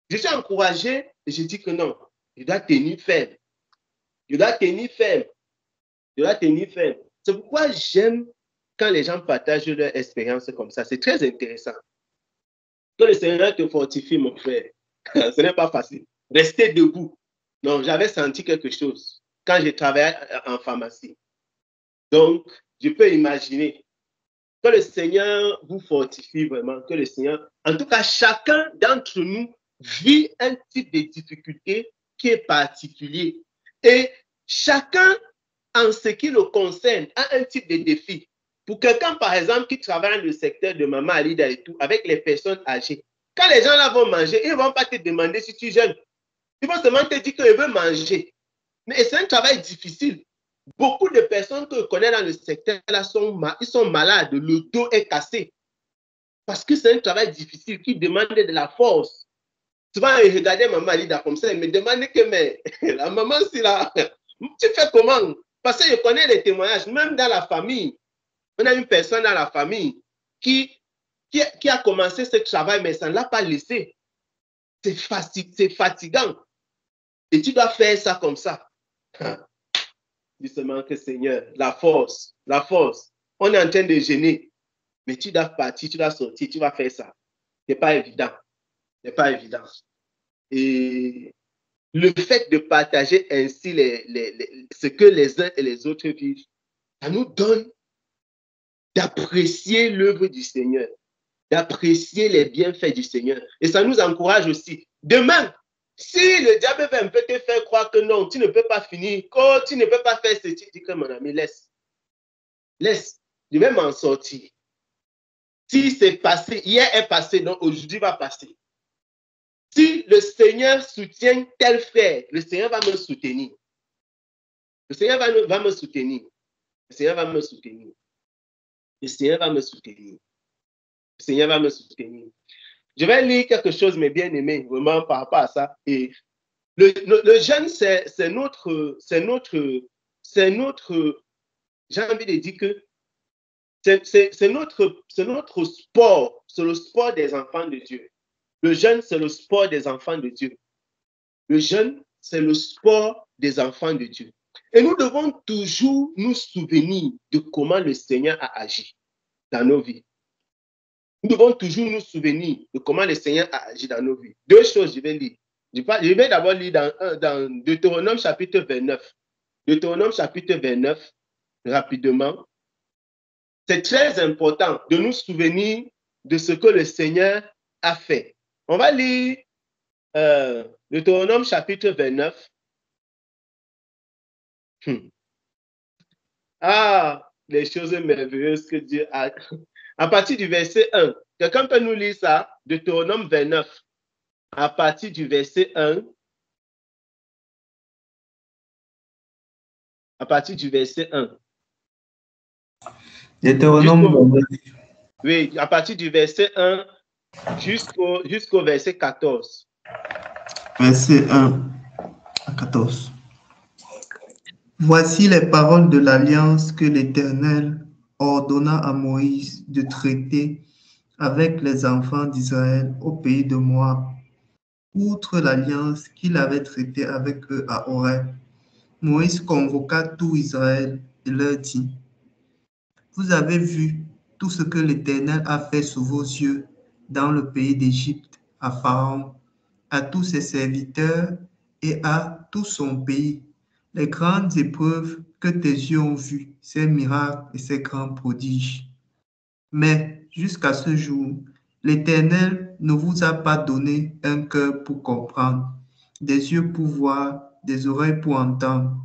S1: Je suis encouragé et je dis que non, je dois tenir ferme. Je dois tenir ferme. Je dois tenir ferme. C'est pourquoi j'aime quand les gens partagent leur expérience comme ça. C'est très intéressant. Que le Seigneur te fortifie, mon frère. Ce n'est pas facile. Rester debout. Non, j'avais senti quelque chose quand je travaillais en pharmacie. Donc, je peux imaginer que le Seigneur vous fortifie vraiment, que le Seigneur, en tout cas, chacun d'entre nous vit un type de difficulté qui est particulier. Et chacun, en ce qui le concerne, a un type de défi. Pour quelqu'un, par exemple, qui travaille dans le secteur de Maman Alida et tout, avec les personnes âgées, quand les gens là vont manger, ils ne vont pas te demander si tu jeûnes. Ils vont seulement te dire qu'ils veulent manger. Mais c'est un travail difficile. Beaucoup de personnes que je connais dans le secteur là ils sont malades, le dos est cassé. Parce que c'est un travail difficile qui demande de la force. Souvent, je regardais Maman Alida comme ça, elle me demandait que, mais la maman, c'est là, tu fais comment? Parce que je connais les témoignages, même dans la famille. On a une personne dans la famille qui a commencé ce travail, mais ça ne l'a pas laissé. C'est fatigant. Et tu dois faire ça comme ça. Justement que Seigneur, la force. On est en train de gêner, mais tu dois partir, tu dois sortir, tu vas faire ça. Ce n'est pas évident. Ce n'est pas évident. Et le fait de partager ainsi ce que les uns et les autres vivent, ça nous donne d'apprécier l'œuvre du Seigneur, d'apprécier les bienfaits du Seigneur. Et ça nous encourage aussi. Demain, si le diable veut un peu te faire croire que non, tu ne peux pas finir, que tu ne peux pas faire ce que tu dis, que mon ami, laisse. Laisse, je vais m'en sortir. Si c'est passé, hier est passé, donc aujourd'hui va passer. Si le Seigneur soutient tel frère, le Seigneur va me soutenir. Le Seigneur va me soutenir. Le Seigneur va me soutenir. Le Seigneur va me soutenir. Le Seigneur va me soutenir. Je vais lire quelque chose, mes bien-aimés, vraiment par rapport à ça. Et le jeûne, c'est notre, j'ai envie de dire que c'est notre sport, c'est le sport des enfants de Dieu. Le jeûne, c'est le sport des enfants de Dieu. Le jeûne, c'est le sport des enfants de Dieu. Et nous devons toujours nous souvenir de comment le Seigneur a agi dans nos vies. Nous devons toujours nous souvenir de comment le Seigneur a agi dans nos vies. Deux choses, je vais lire. Je vais d'abord lire dans Deutéronome chapitre 29. Deutéronome chapitre 29, rapidement. C'est très important de nous souvenir de ce que le Seigneur a fait. On va lire Deutéronome chapitre 29. Ah, les choses merveilleuses que Dieu a. À partir du verset 1. Quelqu'un peut nous lire ça? Deutéronome 29. À partir du verset 1. À partir du verset 1.
S7: Deutéronome 29.
S1: Oui, à partir du verset 1 jusqu'au verset 14.
S7: Verset 1 à 14. Voici les paroles de l'alliance que l'Éternel ordonna à Moïse de traiter avec les enfants d'Israël au pays de Moab, outre l'alliance qu'il avait traitée avec eux à Horeb. Moïse convoqua tout Israël et leur dit: Vous avez vu tout ce que l'Éternel a fait sous vos yeux dans le pays d'Égypte, à Pharaon, à tous ses serviteurs et à tout son pays, les grandes épreuves que tes yeux ont vues, ces miracles et ces grands prodiges. Mais jusqu'à ce jour, l'Éternel ne vous a pas donné un cœur pour comprendre, des yeux pour voir, des oreilles pour entendre.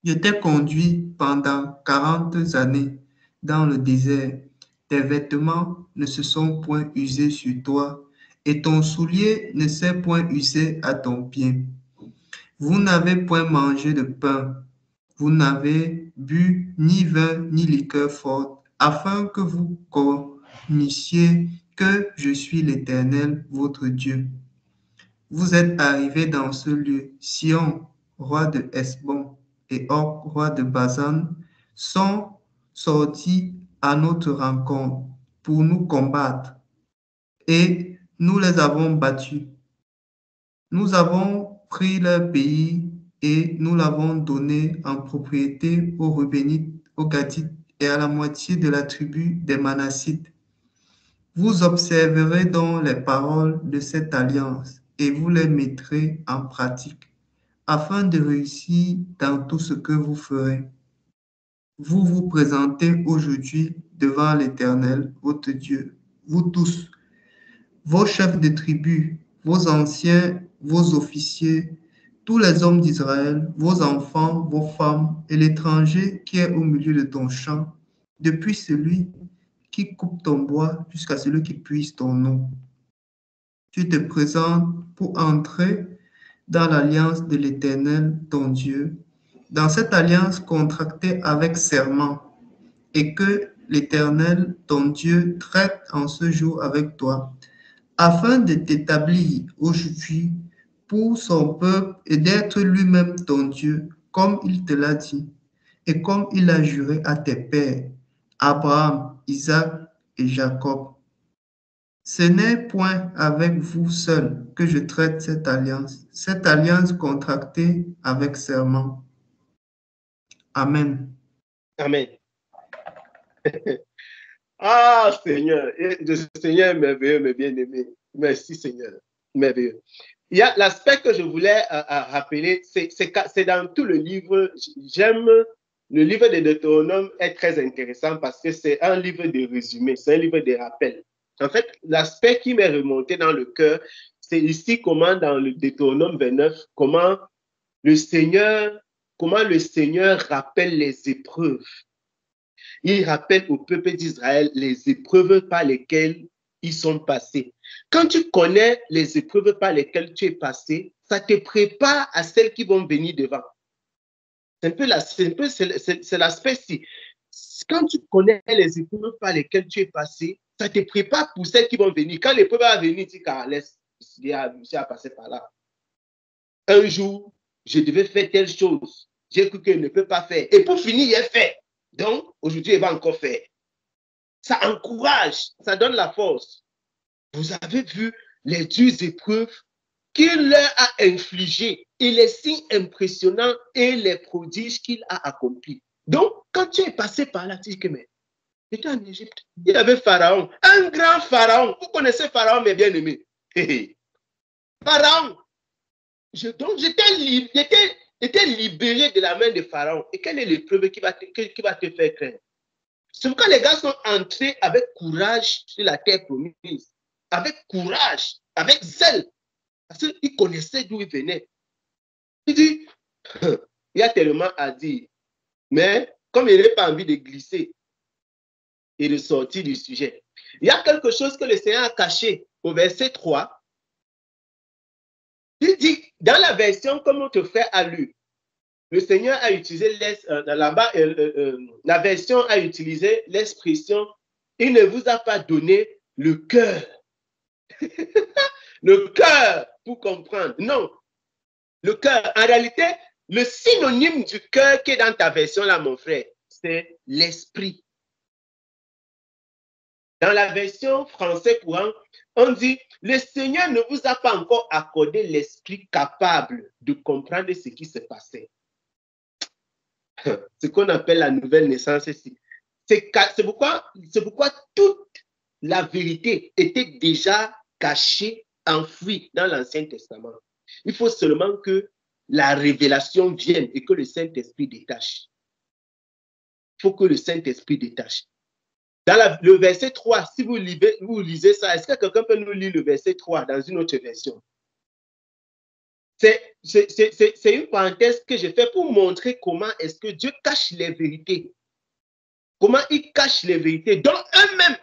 S7: Je t'ai conduit pendant 40 années dans le désert. Tes vêtements ne se sont point usés sur toi, et ton soulier ne s'est point usé à ton pied. Vous n'avez point mangé de pain, vous n'avez bu ni vin ni liqueur forte, afin que vous connaissiez que je suis l'Éternel, votre Dieu. Vous êtes arrivés dans ce lieu, Sion, roi de Hesbon, et Og, roi de Basan, sont sortis à notre rencontre pour nous combattre, et nous les avons battus. Nous avons pris leur pays et nous l'avons donné en propriété aux Reubénites, aux Gadites et à la moitié de la tribu des Manassites. Vous observerez donc les paroles de cette alliance et vous les mettrez en pratique afin de réussir dans tout ce que vous ferez. Vous vous présentez aujourd'hui devant l'Éternel, votre Dieu, vous tous, vos chefs de tribu, vos anciens, vos officiers, tous les hommes d'Israël, vos enfants, vos femmes et l'étranger qui est au milieu de ton champ, depuis celui qui coupe ton bois jusqu'à celui qui puise ton eau. Tu te présentes pour entrer dans l'alliance de l'Éternel, ton Dieu, dans cette alliance contractée avec serment, et que l'Éternel, ton Dieu, traite en ce jour avec toi, afin de t'établir aujourd'hui pour son peuple et d'être lui-même ton Dieu, comme il te l'a dit, et comme il a juré à tes pères, Abraham, Isaac et Jacob. Ce n'est point avec vous seul que je traite cette alliance contractée avec serment. Amen.
S1: Amen. Ah, Seigneur, le Seigneur est merveilleux, mes bien-aimés. Merci, Seigneur. Merveilleux. Il y a l'aspect que je voulais rappeler, c'est dans tout le livre. J'aime le livre de Deutéronome, est très intéressant parce que c'est un livre de résumé, c'est un livre de rappel. En fait, l'aspect qui m'est remonté dans le cœur, c'est ici comment dans le Deutéronome 29, comment le Seigneur rappelle les épreuves. Il rappelle au peuple d'Israël les épreuves par lesquelles ils sont passés. Quand tu connais les épreuves par lesquelles tu es passé, ça te prépare à celles qui vont venir devant. C'est l'aspect-ci. Quand tu connais les épreuves par lesquelles tu es passé, ça te prépare pour celles qui vont venir. Quand l'épreuve va venir, tu dis, je suis passé par là. Un jour, je devais faire telle chose. J'ai cru qu'il ne peut pas faire. Et pour finir, il est fait. Donc, aujourd'hui, il va encore faire. Ça encourage, ça donne la force. Vous avez vu les dures épreuves qu'il leur a infligées et les signes impressionnants et les prodiges qu'il a accomplis. Donc, quand tu es passé par là, tu dis que mais j'étais en Égypte. Il y avait Pharaon, un grand Pharaon. Vous connaissez Pharaon, mes bien-aimés. Pharaon. Donc, j'étais libéré de la main de Pharaon. Et quelle est l'épreuve qui va te faire craindre? C'est pourquoi les gars sont entrés avec courage sur la terre promise. Avec courage, avec zèle. Parce qu'ils connaissaient d'où ils venaient. Il dit, il y a tellement à dire. Mais comme il n'a pas envie de glisser et de sortir du sujet, il y a quelque chose que le Seigneur a caché au verset 3. Il dit, dans la version comme on te fait à lui, le Seigneur a utilisé là-bas, la version a utilisé l'expression « Il ne vous a pas donné le cœur ». Le cœur pour comprendre. Non, le cœur. En réalité, le synonyme du cœur qui est dans ta version là, mon frère, c'est l'esprit. Dans la version français courant, on dit « Le Seigneur ne vous a pas encore accordé l'esprit capable de comprendre ce qui se passait. » Ce qu'on appelle la nouvelle naissance ici. C'est pourquoi toute la vérité était déjà cachée, enfouie dans l'Ancien Testament. Il faut seulement que la révélation vienne et que le Saint-Esprit détache. Il faut que le Saint-Esprit détache. Dans le verset 3, si vous lisez ça, est-ce que quelqu'un peut nous lire le verset 3 dans une autre version? C'est une parenthèse que j'ai fait pour montrer comment est-ce que Dieu cache les vérités. Comment il cache les vérités. Donc eux-mêmes,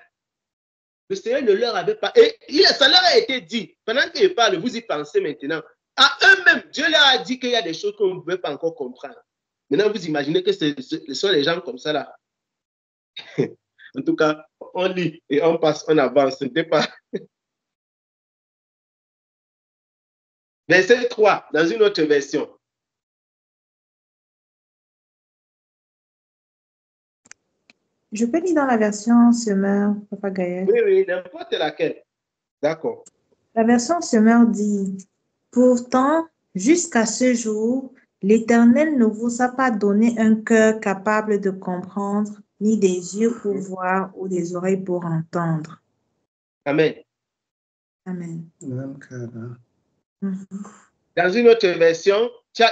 S1: le Seigneur ne leur avait pas... Et ça leur a été dit. Pendant qu'il parle, vous y pensez maintenant. À eux-mêmes, Dieu leur a dit qu'il y a des choses qu'on ne pouvait pas encore comprendre. Maintenant, vous imaginez que ce sont les gens comme ça là. En tout cas, on lit et on passe, on avance. Ce n'était pas... Verset 3, dans une autre version.
S4: Je peux lire dans la version Semeur, Papa Gaël.
S1: Oui, n'importe laquelle. D'accord.
S4: La version Semeur dit, « Pourtant, jusqu'à ce jour, L'Éternel ne vous a pas donné un cœur capable de comprendre, ni des yeux pour voir ou des oreilles pour entendre.
S1: Amen.
S4: Amen.
S2: Même cœur, hein.
S1: Dans une autre version, il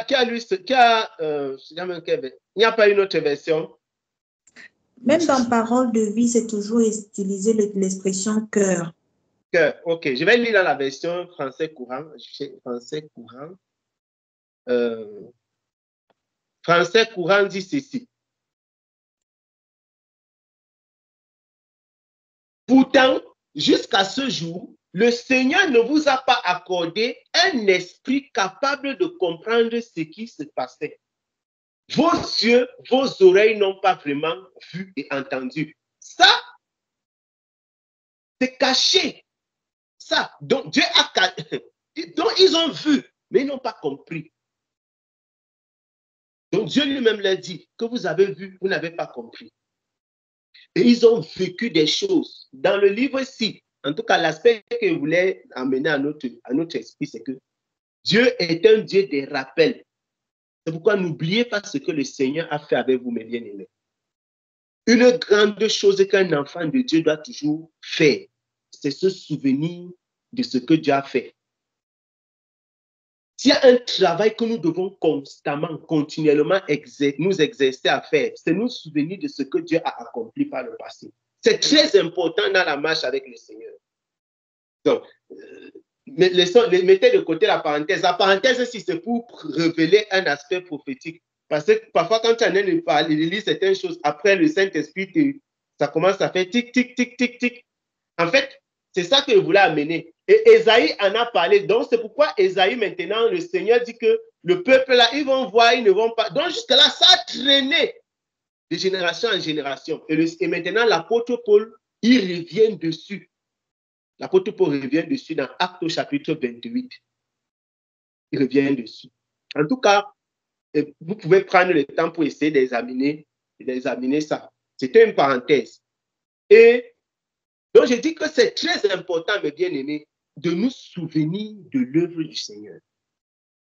S1: n'y a pas une autre version.
S4: Même dans Parole de vie, c'est toujours utilisé l'expression cœur.
S1: Cœur. Ok, je vais lire dans la version français courant. Français courant. Français courant dit ceci. Pourtant, jusqu'à ce jour, le Seigneur ne vous a pas accordé un esprit capable de comprendre ce qui se passait. Vos yeux, vos oreilles n'ont pas vraiment vu et entendu. Ça, c'est caché. Ça, donc Dieu a donc ils ont vu, mais ils n'ont pas compris. Donc Dieu lui-même leur dit que vous avez vu, vous n'avez pas compris. Et ils ont vécu des choses. Dans le livre-ci, en tout cas, l'aspect que je voulais amener à notre esprit, c'est que Dieu est un Dieu des rappels. C'est pourquoi n'oubliez pas ce que le Seigneur a fait avec vous, mes bien-aimés. Une grande chose qu'un enfant de Dieu doit toujours faire, c'est se souvenir de ce que Dieu a fait. S'il y a un travail que nous devons constamment, continuellement nous exercer à faire, c'est nous souvenir de ce que Dieu a accompli par le passé. C'est très important dans la marche avec le Seigneur. Donc, mettez de côté la parenthèse. La parenthèse, si c'est pour révéler un aspect prophétique. Parce que parfois, quand tu en es de parler, de lire certaines choses, après le Saint-Esprit, ça commence à faire tic, tic, tic, tic, tic. En fait, c'est ça que je voulais amener. Et Ésaïe en a parlé. Donc, c'est pourquoi Ésaïe, maintenant, le Seigneur dit que le peuple là, ils vont voir, ils ne vont pas. Donc, jusque-là, ça a traîné de génération en génération. Et maintenant, l'apôtre Paul, il revient dessus. L'apôtre Paul revient dessus dans Actes au chapitre 28. Il revient dessus. En tout cas, vous pouvez prendre le temps pour essayer d'examiner ça. C'était une parenthèse. Et donc, je dis que c'est très important, mes bien-aimés, de nous souvenir de l'œuvre du Seigneur.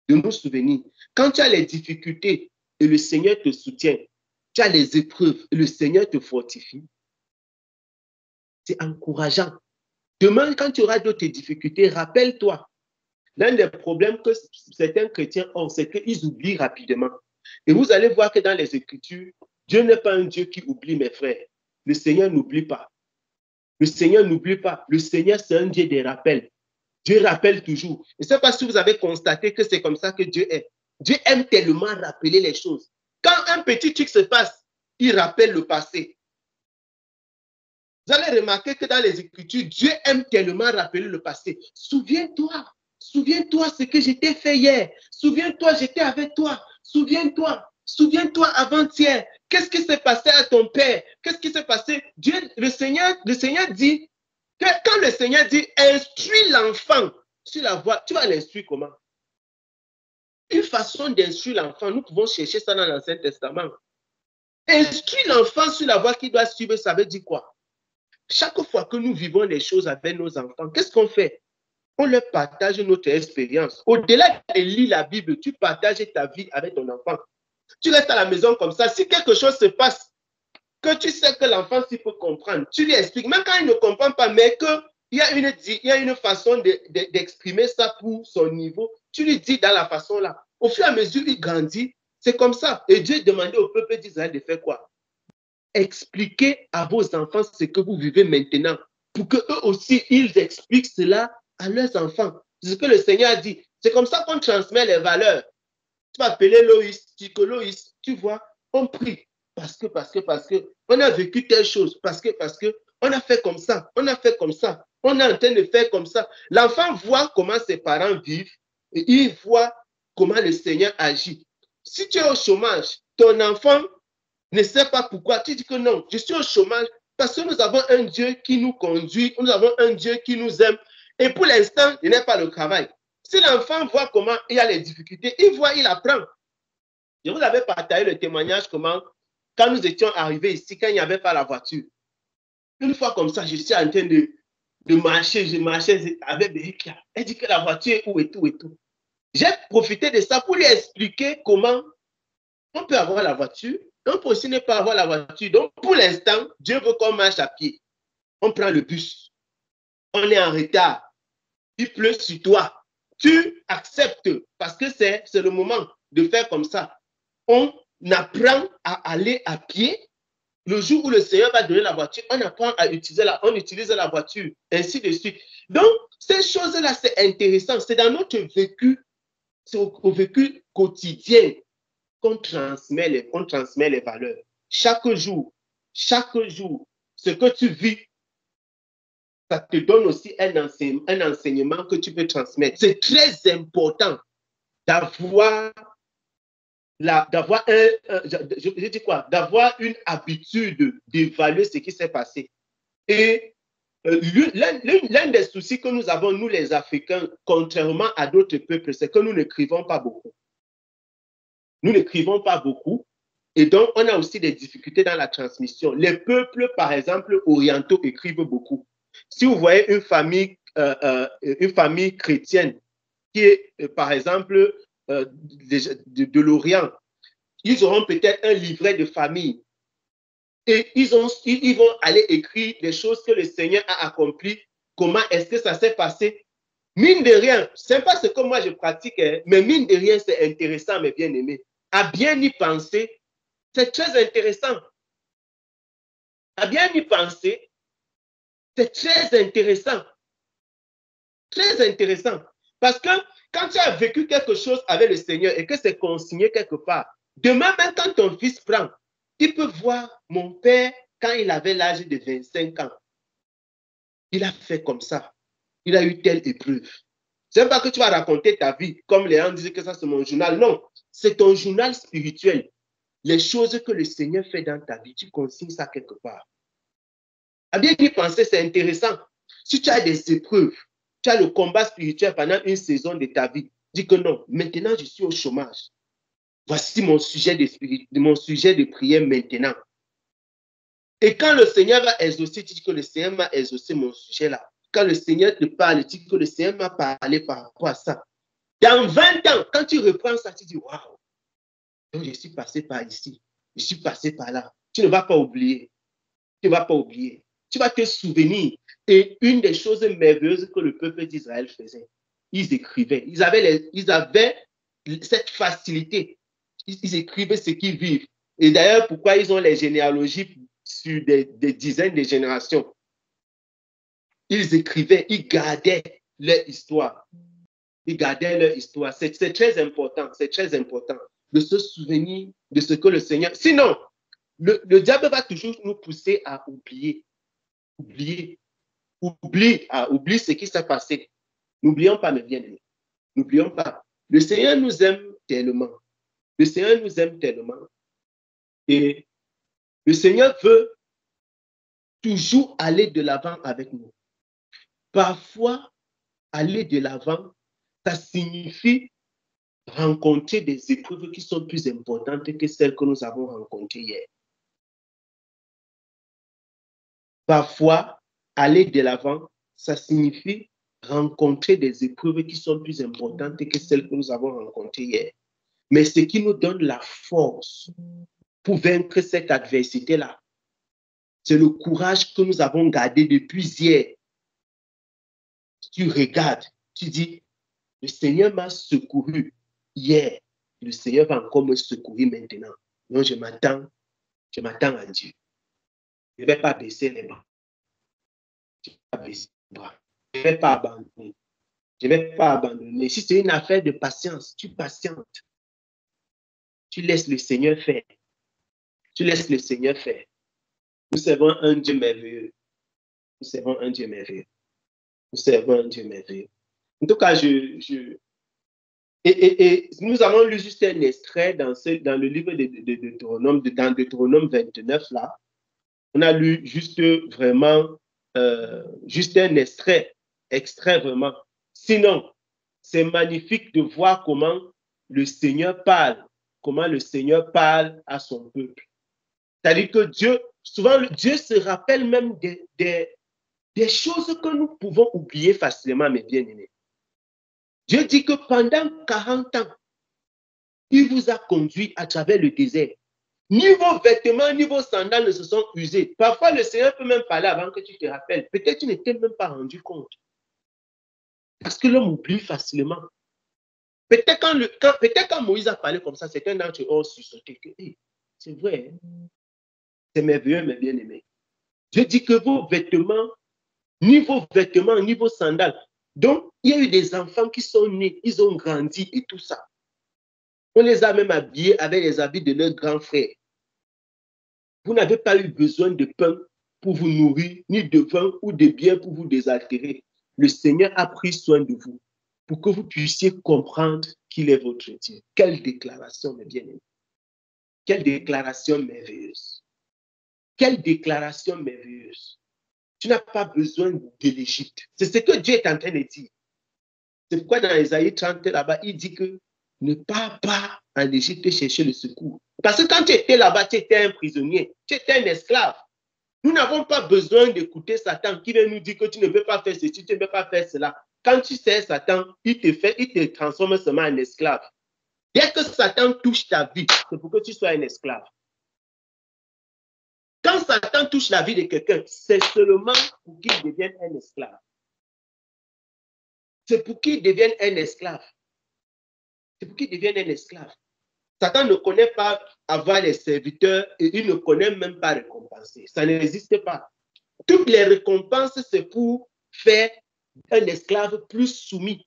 S1: De nous souvenir. Quand tu as les difficultés et le Seigneur te soutient, tu as les épreuves et le Seigneur te fortifie, c'est encourageant. Demain, quand tu auras d'autres difficultés, rappelle-toi. L'un des problèmes que certains chrétiens ont, c'est qu'ils oublient rapidement. Et vous allez voir que dans les Écritures, Dieu n'est pas un Dieu qui oublie, mes frères. Le Seigneur n'oublie pas. Le Seigneur n'oublie pas. Le Seigneur, c'est un Dieu des rappels. Dieu rappelle toujours. Je ne sais pas si vous avez constaté que c'est comme ça que Dieu est. Dieu aime tellement rappeler les choses. Quand un petit truc se passe, il rappelle le passé. Vous allez remarquer que dans les Écritures, Dieu aime tellement rappeler le passé. Souviens-toi. Souviens-toi ce que j'étais fait hier. Souviens-toi, j'étais avec toi. Souviens-toi. Souviens-toi avant-hier. Qu'est-ce qui s'est passé à ton père? Qu'est-ce qui s'est passé? Dieu, le Seigneur dit que quand le Seigneur dit instruis l'enfant sur la voie, tu vas l'instruire comment? Une façon d'instruire l'enfant, nous pouvons chercher ça dans l'Ancien Testament. Instruire l'enfant sur la voie qu'il doit suivre, ça veut dire quoi? Chaque fois que nous vivons les choses avec nos enfants, qu'est-ce qu'on fait? On leur partage notre expérience. Au-delà de lire la Bible, tu partages ta vie avec ton enfant. Tu restes à la maison comme ça. Si quelque chose se passe, que tu sais que l'enfant s'il peut comprendre, tu lui expliques, même quand il ne comprend pas, mais qu'il y a une façon d'exprimer ça pour son niveau, tu lui dis dans la façon là. Au fur et à mesure, il grandit. C'est comme ça. Et Dieu demandait au peuple d'Israël de faire quoi? Expliquez à vos enfants ce que vous vivez maintenant, pour qu'eux aussi, ils expliquent cela à leurs enfants. C'est ce que le Seigneur a dit. C'est comme ça qu'on transmet les valeurs. Tu vas appeler Loïs, Loïs, tu vois, on prie. Parce que, on a vécu telle chose. Parce que, on a fait comme ça, on a fait comme ça. On est en train de faire comme ça. L'enfant voit comment ses parents vivent et il voit comment le Seigneur agit. Si tu es au chômage, ton enfant ne sait pas pourquoi. Tu dis que non, je suis au chômage parce que nous avons un Dieu qui nous conduit, nous avons un Dieu qui nous aime. Et pour l'instant, il n'est pas le travail. Si l'enfant voit comment il y a les difficultés, il voit, il apprend. Je vous avais partagé le témoignage comment, quand nous étions arrivés ici, quand il n'y avait pas la voiture, une fois comme ça, je suis en train de marcher, je marchais avec Béhékia. Elle dit que la voiture est où et tout et tout. j'ai profité de ça pour lui expliquer comment on peut avoir la voiture, on peut aussi ne pas avoir la voiture. Donc, pour l'instant, Dieu veut qu'on marche à pied. On prend le bus. On est en retard. Il pleut sur toi. Tu acceptes parce que c'est le moment de faire comme ça. On apprend à aller à pied. Le jour où le Seigneur va donner la voiture, on apprend à utiliser on utilise la voiture, ainsi de suite. Donc, ces choses-là, c'est intéressant. C'est dans notre vécu, c'est au vécu quotidien qu'on transmet les valeurs. Chaque jour, ce que tu vis, ça te donne aussi un enseignement que tu peux transmettre. C'est très important d'avoir une habitude d'évaluer ce qui s'est passé. Et l'un des soucis que nous avons, nous les Africains, contrairement à d'autres peuples, c'est que nous n'écrivons pas beaucoup. Nous n'écrivons pas beaucoup. Et donc, on a aussi des difficultés dans la transmission. Les peuples, par exemple, orientaux écrivent beaucoup. Si vous voyez une famille chrétienne qui est, par exemple, de l'Orient, ils auront peut-être un livret de famille et ils vont aller écrire les choses que le Seigneur a accomplies. Comment est-ce que ça s'est passé? Mine de rien, c'est pas ce que moi je pratique, mais mine de rien, c'est intéressant, mes bien-aimés. À bien y penser, c'est très intéressant. À bien y penser, c'est très intéressant. Très intéressant. Parce que quand tu as vécu quelque chose avec le Seigneur et que c'est consigné quelque part, demain même quand ton fils prend, il peut voir mon père quand il avait l'âge de 25 ans. Il a fait comme ça. Il a eu telle épreuve. Ce n'est pas que tu vas raconter ta vie comme les gens disent que ça c'est mon journal. Non, c'est ton journal spirituel. Les choses que le Seigneur fait dans ta vie, tu consignes ça quelque part. À bien y penser, c'est intéressant. Si tu as des épreuves, tu as le combat spirituel pendant une saison de ta vie, dis que non, maintenant je suis au chômage. Voici mon sujet de prière maintenant. Et quand le Seigneur va exaucer, tu dis que le Seigneur m'a exaucé mon sujet là. Quand le Seigneur te parle, tu dis que le Seigneur m'a parlé par rapport à ça. Dans 20 ans, quand tu reprends ça, tu dis waouh, donc je suis passé par ici, je suis passé par là. Tu ne vas pas oublier. Tu ne vas pas oublier. Tu vas te souvenir. Et une des choses merveilleuses que le peuple d'Israël faisait, ils écrivaient. Ils avaient cette facilité. Ils écrivaient ce qu'ils vivent. Et d'ailleurs, pourquoi ils ont les généalogies sur des dizaines de générations? Ils écrivaient, ils gardaient leur histoire. Ils gardaient leur histoire. C'est très important. C'est très important de se souvenir de ce que le Seigneur... Sinon, le diable va toujours nous pousser à oublier. Oublier ce qui s'est passé. N'oublions pas, mes bien-aimés. N'oublions pas. Le Seigneur nous aime tellement. Le Seigneur nous aime tellement. Et le Seigneur veut toujours aller de l'avant avec nous. Parfois, aller de l'avant, ça signifie rencontrer des épreuves qui sont plus importantes que celles que nous avons rencontrées hier. Parfois, aller de l'avant, ça signifie rencontrer des épreuves qui sont plus importantes que celles que nous avons rencontrées hier. Mais ce qui nous donne la force pour vaincre cette adversité-là, c'est le courage que nous avons gardé depuis hier. Tu regardes, tu dis, le Seigneur m'a secouru hier. Le Seigneur va encore me secourir maintenant. Donc, je m'attends à Dieu. Je ne vais pas baisser les bras. Je ne vais pas baisser les bras. Je ne vais pas abandonner. Je ne vais pas abandonner. Si c'est une affaire de patience, tu patientes. Tu laisses le Seigneur faire. Tu laisses le Seigneur faire. Nous servons un Dieu merveilleux. Nous servons un Dieu merveilleux. Nous servons un Dieu merveilleux. En tout cas, et nous avons lu juste un extrait dans le livre de Deutéronome, dans Deutéronome 29, là. On a lu juste vraiment, juste un extrait vraiment. Sinon, c'est magnifique de voir comment le Seigneur parle à son peuple. C'est-à-dire que souvent, Dieu se rappelle même des choses que nous pouvons oublier facilement, mes bien-aimés. Dieu dit que pendant 40 ans, il vous a conduit à travers le désert. Ni vos vêtements, ni vos sandales ne se sont usés. Parfois, le Seigneur peut même parler avant que tu te rappelles. Peut-être que tu ne t'es même pas rendu compte. Parce que l'homme oublie facilement. Peut-être quand Moïse a parlé comme ça, certains d'entre eux ont sursauté que c'est vrai, c'est merveilleux, mes bien-aimés. Je dis que vos vêtements, ni vos sandales. Donc, il y a eu des enfants qui sont nés, ils ont grandi et tout ça. On les a même habillés avec les habits de leurs grands frères. Vous n'avez pas eu besoin de pain pour vous nourrir, ni de vin ou de biens pour vous désaltérer. Le Seigneur a pris soin de vous pour que vous puissiez comprendre qu'il est votre Dieu. Quelle déclaration, mes bien-aimés. Quelle déclaration merveilleuse. Quelle déclaration merveilleuse. Tu n'as pas besoin de l'Égypte. C'est ce que Dieu est en train de dire. C'est pourquoi dans Ésaïe 30, là-bas, il dit que ne pars pas en Égypte chercher le secours. Parce que quand tu étais là-bas, tu étais un prisonnier, tu étais un esclave. Nous n'avons pas besoin d'écouter Satan qui vient nous dire que tu ne peux pas faire ceci, tu ne peux pas faire cela. Quand tu sais Satan, il te transforme seulement en esclave. Dès que Satan touche ta vie, c'est pour que tu sois un esclave. Quand Satan touche la vie de quelqu'un, c'est seulement pour qu'il devienne un esclave. C'est pour qu'il devienne un esclave. C'est pour qu'il devienne un esclave. Satan ne connaît pas avoir les serviteurs et il ne connaît même pas récompenser. Ça n'existe pas. Toutes les récompenses, c'est pour faire un esclave plus soumis.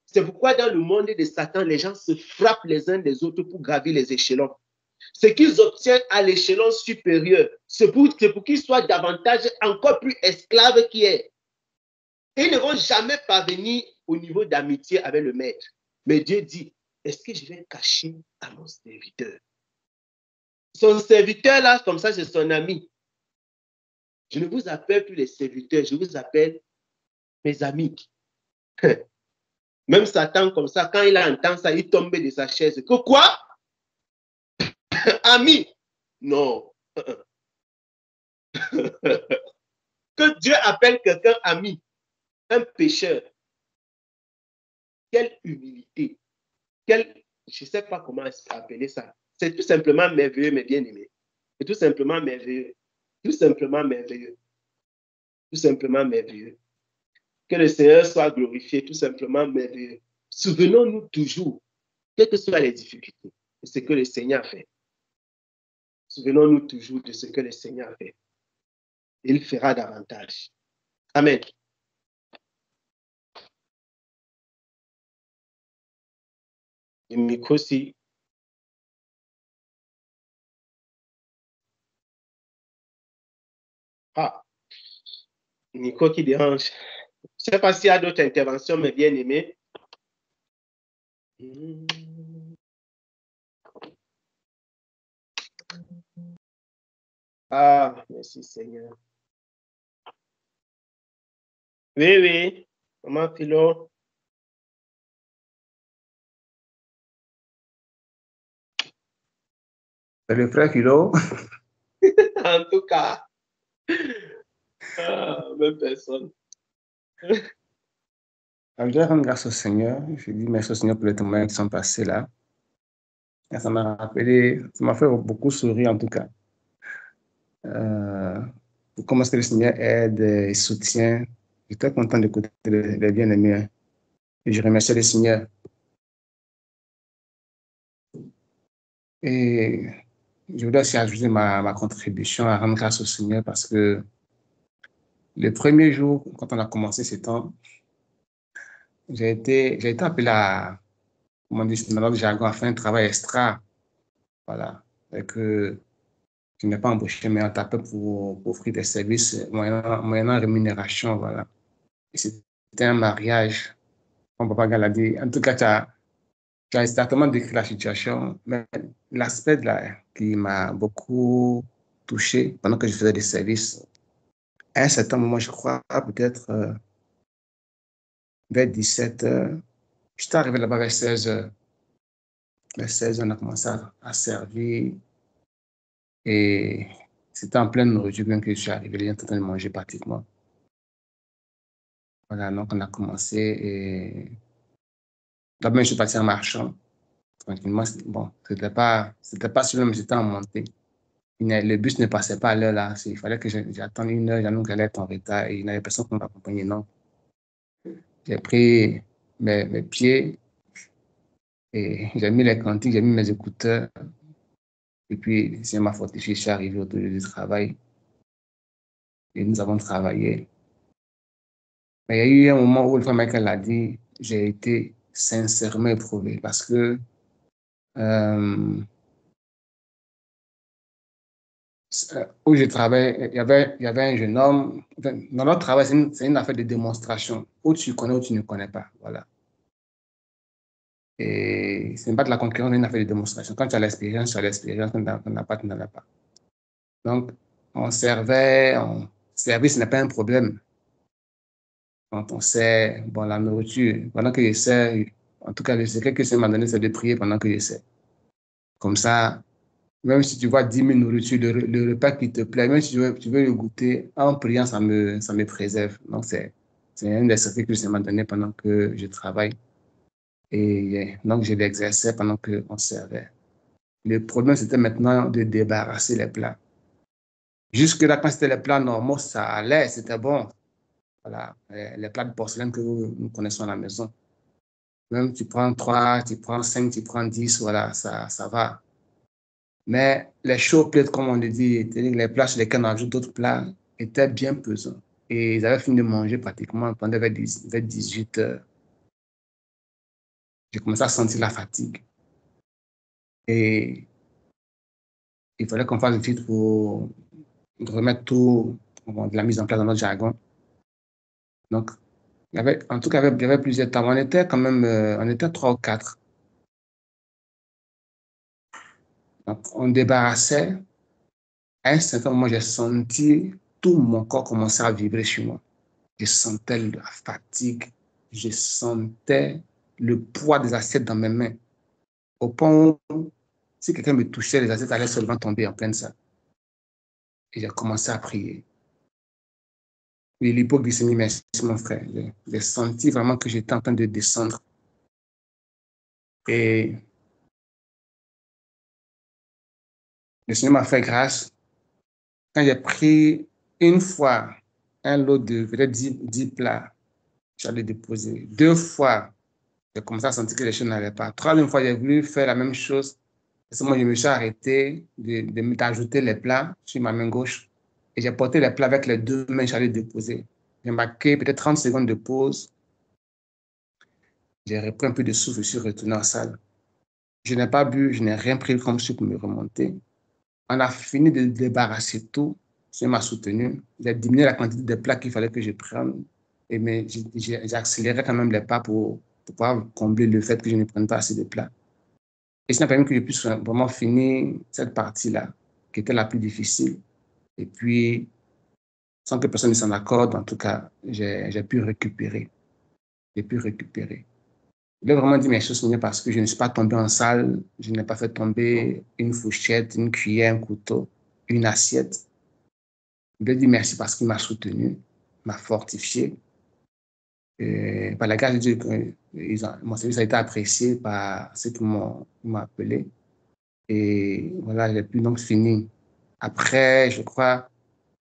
S1: C'est pourquoi dans le monde de Satan, les gens se frappent les uns des autres pour gravir les échelons. Ce qu'ils obtiennent à l'échelon supérieur, c'est pour qu'ils soient davantage, encore plus esclaves qu'ils est. Ils ne vont jamais parvenir au niveau d'amitié avec le maître. Mais Dieu dit, est-ce que je vais cacher à mon serviteur? Son serviteur là, comme ça, c'est son ami. Je ne vous appelle plus les serviteurs, je vous appelle mes amis. Même Satan, comme ça, quand il entend ça, il tombe de sa chaise. Que quoi? Ami? Non. Que Dieu appelle quelqu'un ami, un pécheur. Quelle humilité. Je ne sais pas comment appeler ça. C'est tout simplement merveilleux, mes bien-aimés. C'est tout simplement merveilleux. Tout simplement merveilleux. Tout simplement merveilleux. Que le Seigneur soit glorifié, tout simplement merveilleux. Souvenons-nous toujours, quelles que soient les difficultés, de ce que le Seigneur a fait. Souvenons-nous toujours de ce que le Seigneur a fait. Il fera davantage. Amen. Le micro aussi. Ah, le micro qui dérange. Je ne sais pas s'il y a d'autres interventions, mais bien aimées. Ah, merci Seigneur. Oui, oui. Maman Philo.
S2: C'est le frère Philo.
S1: En tout cas. Même personne.
S2: Je voudrais rendre grâce au Seigneur. Je dis merci au Seigneur pour les témoignages qui sont passés là. Et ça m'a rappelé, ça m'a fait beaucoup sourire en tout cas. Comment est-ce que le Seigneur aide et soutient. J'étais content d'écouter les bien-aimés. Et je remercie le Seigneur. Et je voudrais aussi ajouter ma contribution à rendre grâce au Seigneur parce que le premier jour, quand on a commencé ce temps, j'ai été appelé à, comment dire, dans notre jargon, à faire un travail extra. Voilà. Et que tu n'es pas embauché, mais on t'appelle pour offrir des services moyennant rémunération. Voilà. Et c'était un mariage. Mon papa l'a dit. En tout cas, tu as exactement décrit la situation. Mais l'aspect qui m'a beaucoup touché pendant que je faisais des services, à un certain moment, je crois, peut-être vers 17 h, j'étais arrivé là-bas vers 16 h. Vers 16 h, on a commencé à servir. Et c'était en pleine nourriture bien que je suis arrivé, les gens étaient en train de manger pratiquement. Voilà, donc on a commencé et D'abord, je suis parti en marchant, tranquillement. Bon, c'était pas sur mais c'était en montée. Le bus ne passait pas à l'heure là. Il fallait que j'attende une heure, j'allais être en retard et il n'y avait personne pour m'accompagner. Non. J'ai pris mes pieds et j'ai mis les cantiques, j'ai mis mes écouteurs. Et puis, c'est ma fortifié, je suis arrivé au lieu du travail et nous avons travaillé. Mais il y a eu un moment où le frère Michael a dit, j'ai été sincèrement éprouvé parce que où je travaille, il y avait un jeune homme. Enfin, dans notre travail, c'est une affaire de démonstration. Où tu connais, ou tu ne connais pas. Voilà. Et ce n'est pas de la concurrence, c'est une affaire de démonstration. Quand tu as l'expérience, tu as l'expérience. Quand tu n'as pas, tu n'en as pas. Donc, service n'est pas un problème. Quand on sert, bon, la nourriture, pendant que je sers, en tout cas, le secret que ça m'a donné, c'est de prier pendant que je sers. Comme ça, même si tu vois 10 000 nourritures, le repas qui te plaît, même si tu veux le goûter, en priant, ça me préserve. Donc, c'est un des secrets que ça m'a donné pendant que je travaille. Et donc, je l'exerçais pendant qu'on servait. Le problème, c'était maintenant de débarrasser les plats. Jusque-là, quand c'était les plats normaux, ça allait, c'était bon. Voilà, les plats de porcelaine que nous connaissons à la maison. Même tu prends 3, tu prends 5, tu prends 10, voilà, ça va. Mais les show plates, comme on le dit, les plats sur lesquels on ajoute d'autres plats, étaient bien pesants. Et ils avaient fini de manger pratiquement pendant vers 18 heures. J'ai commencé à sentir la fatigue. Et il fallait qu'on fasse vite pour remettre tout, de la mise en place dans notre jargon. Donc, en tout cas, il y avait plusieurs tables. On était quand même, on était 3 ou 4. Donc, on débarrassait. À un certain moment, j'ai senti tout mon corps commencer à vibrer sur moi. Je sentais la fatigue. Je sentais le poids des assiettes dans mes mains. Au point où, si quelqu'un me touchait, les assiettes allaient seulement tomber en pleine salle. Et j'ai commencé à prier. Et l'hypoglycémie, merci mon frère. J'ai senti vraiment que j'étais en train de descendre. Et le Seigneur m'a fait grâce. Quand j'ai pris une fois un lot de peut-être 10 plats, j'allais déposer. 2 fois, j'ai commencé à sentir que les choses n'allaient pas. 3e fois, j'ai voulu faire la même chose. Et moi, je me suis arrêté d'ajouter les plats sur ma main gauche. Et j'ai porté les plats avec les 2 mains, j'allais déposer. J'ai marqué peut-être 30 secondes de pause. J'ai repris un peu de souffle, je suis retourné en salle. Je n'ai pas bu, je n'ai rien pris comme sucre pour me remonter. On a fini de débarrasser tout. Je m'a soutenu. J'ai diminué la quantité de plats qu'il fallait que je prenne. Mais j'ai accéléré quand même les pas pour pouvoir combler le fait que je ne prenne pas assez de plats. Et ça m'a permis que je puisse vraiment finir cette partie-là, qui était la plus difficile. Et puis, sans que personne ne s'en accorde, en tout cas, j'ai pu récupérer. J'ai pu récupérer. Il a vraiment dit mes choses Seigneur parce que je ne suis pas tombé en salle, je n'ai pas fait tomber une fourchette, une cuillère, un couteau, une assiette. Il lui a dit merci parce qu'il m'a soutenu, m'a fortifié. Et par la grâce de Dieu, mon service a été apprécié par ceux qui m'ont appelé. Et voilà, j'ai pu donc finir. Après, je crois,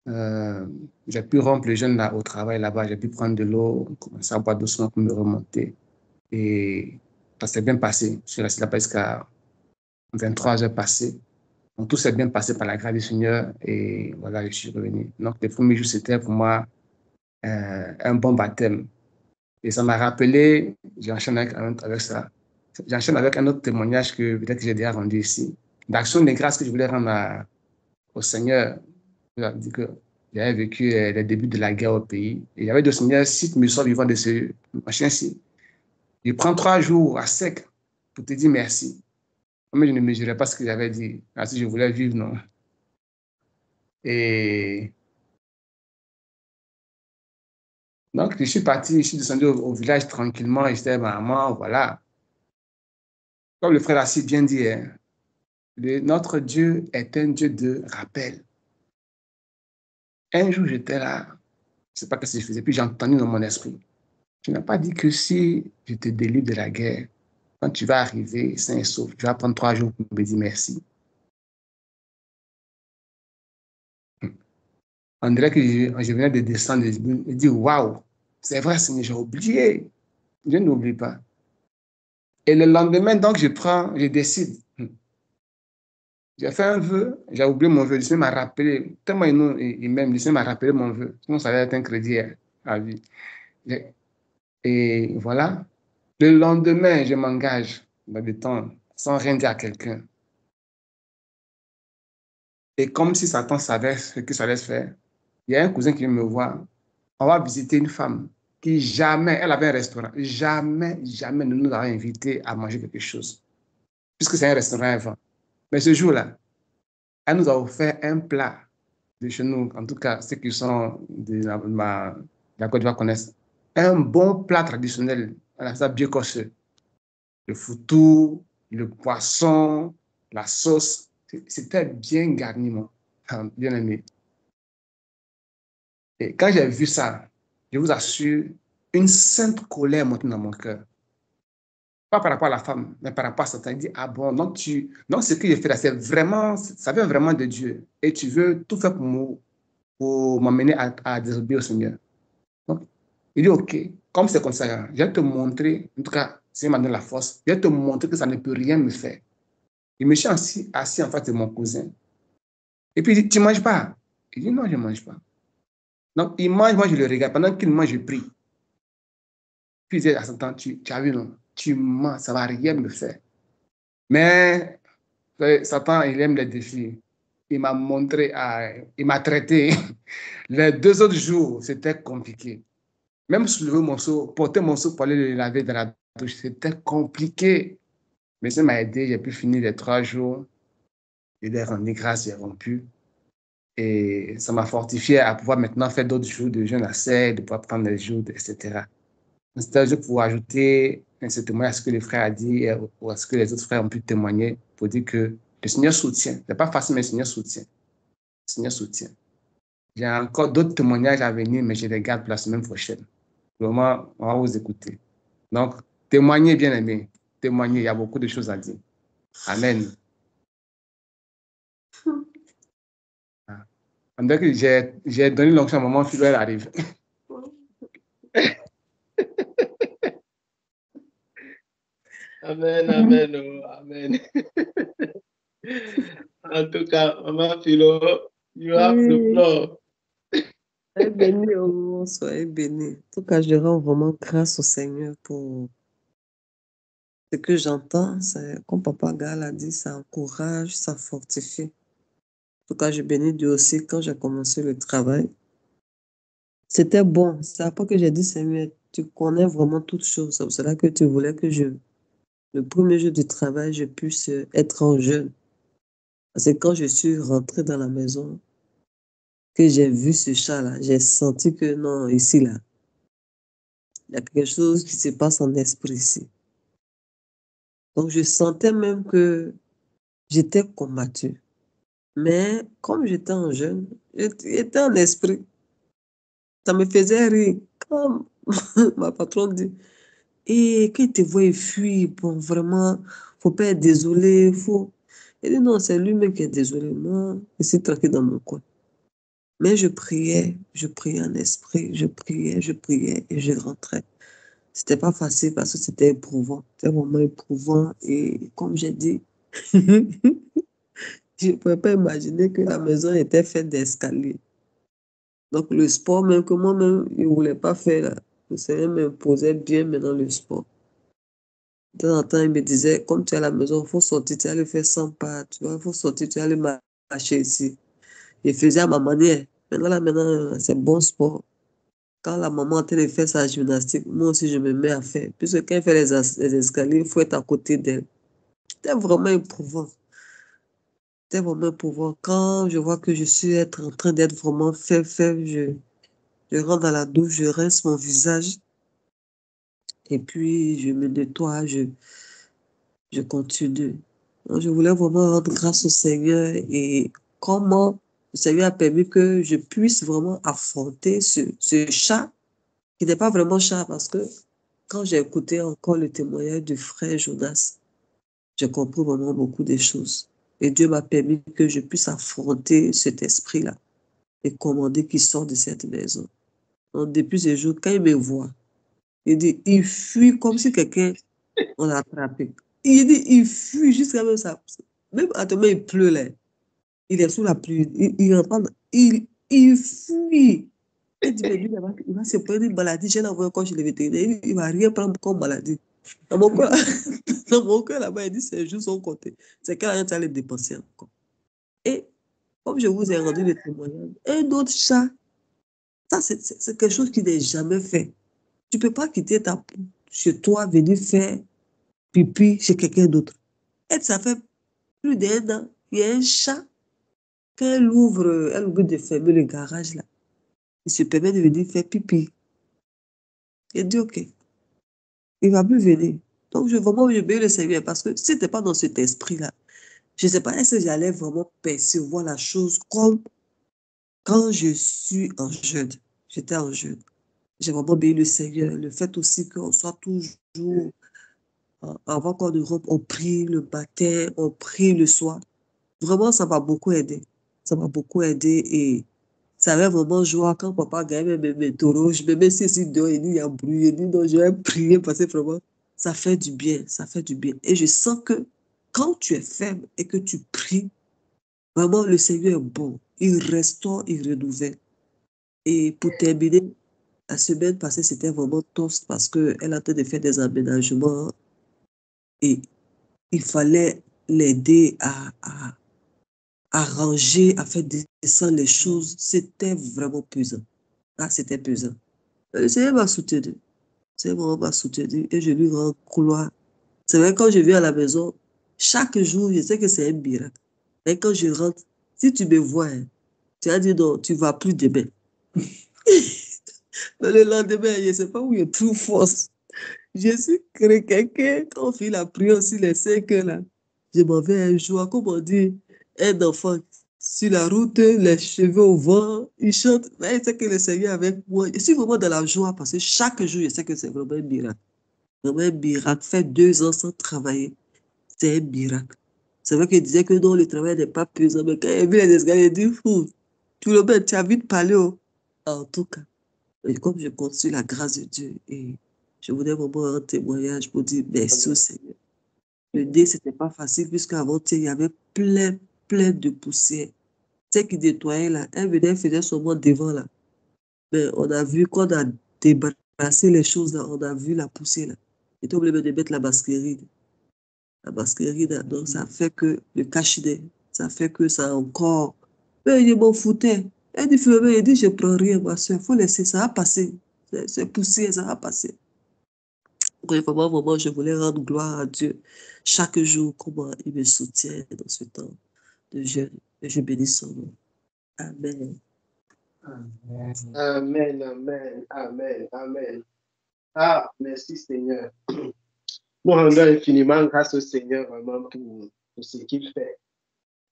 S2: j'ai pu rompre le jeûne là, au travail là-bas. J'ai pu prendre de l'eau, commencer à boire doucement pour me remonter. Et ça s'est bien passé. Je suis resté là jusqu'à 23 heures passées. Donc, tout s'est bien passé par la grâce du Seigneur. Et voilà, je suis revenu. Donc, les premiers jours, c'était pour moi un bon baptême. Et ça m'a rappelé, j'enchaîne avec ça. J'enchaîne avec un autre témoignage que peut-être que j'ai déjà rendu ici. D'action de grâce que je voulais rendre au Seigneur. J'ai dit que j'avais vécu les débuts de la guerre au pays. Et il y avait deux seigneurs, si tu me sors vivant de ce machin-ci, il prend 3 jours à sec pour te dire merci. Mais je ne mesurais pas ce que j'avais dit. Si je voulais vivre, non. Et donc, je suis parti, je suis descendu au village tranquillement et j'étais maman, voilà. Comme le frère a si bien dit, hein, notre Dieu est un Dieu de rappel. Un jour, j'étais là, je ne sais pas ce que je faisais, puis j'ai entendu dans mon esprit. Tu n'as pas dit que si je te délivre de la guerre, Quand tu vas arriver sain et sauf, tu vas prendre 3 jours pour me dire merci. On dirait que je venais de descendre et je dis, waouh, c'est vrai, Seigneur, j'ai oublié. Je n'oublie pas. Et le lendemain, donc, je décide. J'ai fait un vœu, j'ai oublié mon vœu. Le Seigneur m'a rappelé, tellement il m'aime, le Seigneur m'a rappelé mon vœu. Sinon, ça allait être un crédit à vie. Et voilà. Le lendemain, je m'engage dans le temps sans rien dire à quelqu'un. Et comme si Satan savait ce que ça allait se faire, il y a un cousin qui vient me voir. On va visiter une femme qui jamais, elle avait un restaurant, jamais ne nous a invités à manger quelque chose, puisque c'est un restaurant avant. Mais ce jour-là, elle nous a offert un plat de chez nous, en tout cas ceux qui sont de la Côte d'Ivoire connaissent, un bon plat traditionnel, elle a ça bien corsé. Le foutou, le poisson, la sauce, c'était bien garni, moi, bien aimé. Et quand j'ai vu ça, je vous assure, une sainte colère monte dans mon cœur. Pas par rapport à la femme, mais par rapport à Satan. Il dit, ah bon, donc ce que j'ai fait là, ça vient vraiment de Dieu. Et tu veux tout faire pour m'amener à désobéir au Seigneur. Donc, il dit, ok, comme c'est comme ça, je vais te montrer, en tout cas, si il m'a donné la force, je vais te montrer que ça ne peut rien me faire. Il me suis assis en face de mon cousin. Et puis il dit, tu ne manges pas? Il dit, non, je ne mange pas. Donc, il mange, moi je le regarde. Pendant qu'il mange, je prie. Puis il dit à Satan, tu as vu, non? Tu mens, ça ne va rien me faire. Mais Satan, il aime les défis. Il m'a montré, il m'a traité. Les 2 autres jours, c'était compliqué. Même soulever mon seau, porter mon seau pour aller le laver dans la douche, c'était compliqué. Mais ça m'a aidé, j'ai pu finir les 3 jours. Il a rendu grâce, j'ai rompu. Et ça m'a fortifié à pouvoir maintenant faire d'autres jours de jeûne à sec, de pouvoir prendre les jours, etc. C'était juste pour ajouter ce témoignage à ce que le frère a dit ou à ce que les autres frères ont pu témoigner pour dire que le Seigneur soutient. Ce n'est pas facile, mais le Seigneur soutient. Le Seigneur soutient. J'ai encore d'autres témoignages à venir, mais je les garde pour la semaine prochaine. Vraiment, on va vous écouter. Donc, témoignez, bien aimés. Témoignez, il y a beaucoup de choses à dire. Amen. On dirait que j'ai donné l'onction à maman, puis elle arrive.
S1: Amen, amen, oh, amen. En tout cas, maman Philo, you have the floor.
S5: Soyez bénis, oh, soyez bénis. En tout cas, je rends vraiment grâce au Seigneur pour ce que j'entends. Comme Papa Gal a dit, ça encourage, ça fortifie. En tout cas, je bénis Dieu aussi quand j'ai commencé le travail. C'était bon. C'est après que j'ai dit, Seigneur, tu connais vraiment toutes choses. C'est pour cela que tu voulais que le premier jour du travail, je puisse être en jeûne. Parce que quand je suis rentrée dans la maison, que j'ai vu ce chat-là, j'ai senti que non, ici, là, il y a quelque chose qui se passe en esprit ici. Donc, je sentais même que j'étais combattue. Mais comme j'étais en jeûne, j'étais en esprit. Ça me faisait rire. Comme ma patronne dit, et qu'il te voit fuir, bon, vraiment, faut pas être désolé, faut. Elle dit non, c'est lui-même qui est désolé. Moi, je suis tranquille dans mon coin. Mais je priais en esprit, je priais et je rentrais. C'était pas facile parce que c'était éprouvant. C'était vraiment éprouvant. Et comme j'ai dit, je ne pouvais pas imaginer que la maison était faite d'escaliers. Donc le sport, même que moi-même, je ne voulais pas faire, là. Le Seigneur m'imposait bien maintenant le sport. De temps en temps, il me disait, comme tu es à la maison, il faut sortir, tu vas aller faire 100 pas, tu vois, il faut sortir, tu vas aller marcher ici. Je faisais à ma manière. Maintenant, c'est bon sport. Quand la maman a de faire sa gymnastique, moi aussi, je me mets à faire. Puisque quand elle fait les escaliers, il faut être à côté d'elle. C'était vraiment éprouvant. C'était vraiment éprouvant. Quand je vois que je suis en train d'être vraiment faible, je rentre dans la douche, je rince mon visage. Et puis, je me nettoie, je continue. Donc, je voulais vraiment rendre grâce au Seigneur et comment le Seigneur a permis que je puisse vraiment affronter ce chat qui n'est pas vraiment chat parce que
S8: quand j'ai écouté encore le témoignage du frère Jonas, j'ai compris vraiment beaucoup de choses. Et Dieu m'a permis que je puisse affronter cet esprit-là et commander qu'il sorte de cette maison. Donc, depuis ce jour, quand il me voit, il dit, il fuit comme si quelqu'un l'a attrapé. Il dit, il fuit jusqu'à même ça. Même à demain, il pleut là. Il est sous la pluie. Il fuit. Il dit, mais lui, il va se prendre une maladie. J'ai l'envoyé encore chez le vétérinaire. Il ne va rien prendre comme maladie. Dans mon cœur, là-bas, il dit, ces jours sont comptés. C'est quel argent tu vas les dépenser encore. Et comme je vous ai rendu le témoignage, un autre chat, ça, c'est quelque chose qui n'est jamais fait. Tu ne peux pas quitter chez toi, venir faire pipi chez quelqu'un d'autre. Et ça fait plus d'un an, il y a un chat, quand elle ouvre de fermer le garage là, il se permet de venir faire pipi. Il dit, OK, il ne va plus venir. Donc, je bénis le Seigneur parce que si ce n'était pas dans cet esprit-là, je ne sais pas, est-ce que j'allais vraiment percevoir la chose comme quand je suis en jeûne. J'étais en jeûne. J'ai vraiment béni le Seigneur. Le fait aussi qu'on soit toujours, avant qu'on ne rentre, on prie le matin, on prie le soir. Vraiment, ça m'a beaucoup aidé. Ça m'a beaucoup aidé et ça avait vraiment joie quand papa gagne mes taureaux. Je me mets ici dehors, il dit, il y a bruit. Il dit, non, je vais prier parce que vraiment, ça fait du bien. Ça fait du bien. Et je sens que quand tu es faible et que tu pries, vraiment, le Seigneur est bon. Il restaure, il renouvelle. Et pour terminer, la semaine passée, c'était vraiment toast parce qu'elle a tenté de faire des aménagements et il fallait l'aider à ranger, à faire descendre les choses. C'était vraiment pesant. Ah, c'était pesant. Le Seigneur m'a soutenu. C'est vraiment m'a soutenu et je lui rends gloire. C'est vrai, quand je viens à la maison, chaque jour, je sais que c'est un miracle. Et quand je rentre, si tu me vois, tu as dit non, tu ne vas plus demain. Mais le lendemain, je ne sais pas où je trouve force. Je suis quelqu'un, quand on fait la prière aussi les 5 heures là, je m'en vais un jour, comme on dit, un enfant sur la route, les cheveux au vent, il chante. Mais je sais que le Seigneur est avec moi. Je suis vraiment dans la joie parce que chaque jour, je sais que c'est vraiment un miracle. Vraiment un miracle. Faire 2 ans sans travailler, c'est un miracle. C'est vrai qu'il disait que non, le travail n'est pas pesant, mais quand il a vu les escaliers, il dit, tu le mets, tu as vite parlé. En tout cas, et comme je compte sur la grâce de Dieu, et je voudrais vraiment un témoignage pour dire merci au Seigneur. Le nez, ce n'était pas facile, puisqu'avant, il y avait plein de poussière. Celle qui nettoyait là, elle venait, elle faisait seulement devant là. Mais on a vu, quand on a débarrassé les choses là, on a vu la poussière là. Et on voulait de mettre la masquerine. La masquerine là, donc ça fait que le cache-nez, ça fait que ça a encore. Mais je m'en foutais. Elle dit, il dit, je ne prends rien, ma soeur, il faut laisser, ça va passer. C'est poussière, ça va passer. Donc, vraiment, je voulais rendre gloire à Dieu chaque jour, comment il me soutient dans ce temps de jeûne. Et je bénis son nom. Amen.
S1: Amen, amen, amen, amen. Ah, merci Seigneur. Nous rendons infiniment grâce au Seigneur vraiment pour ce qu'il fait.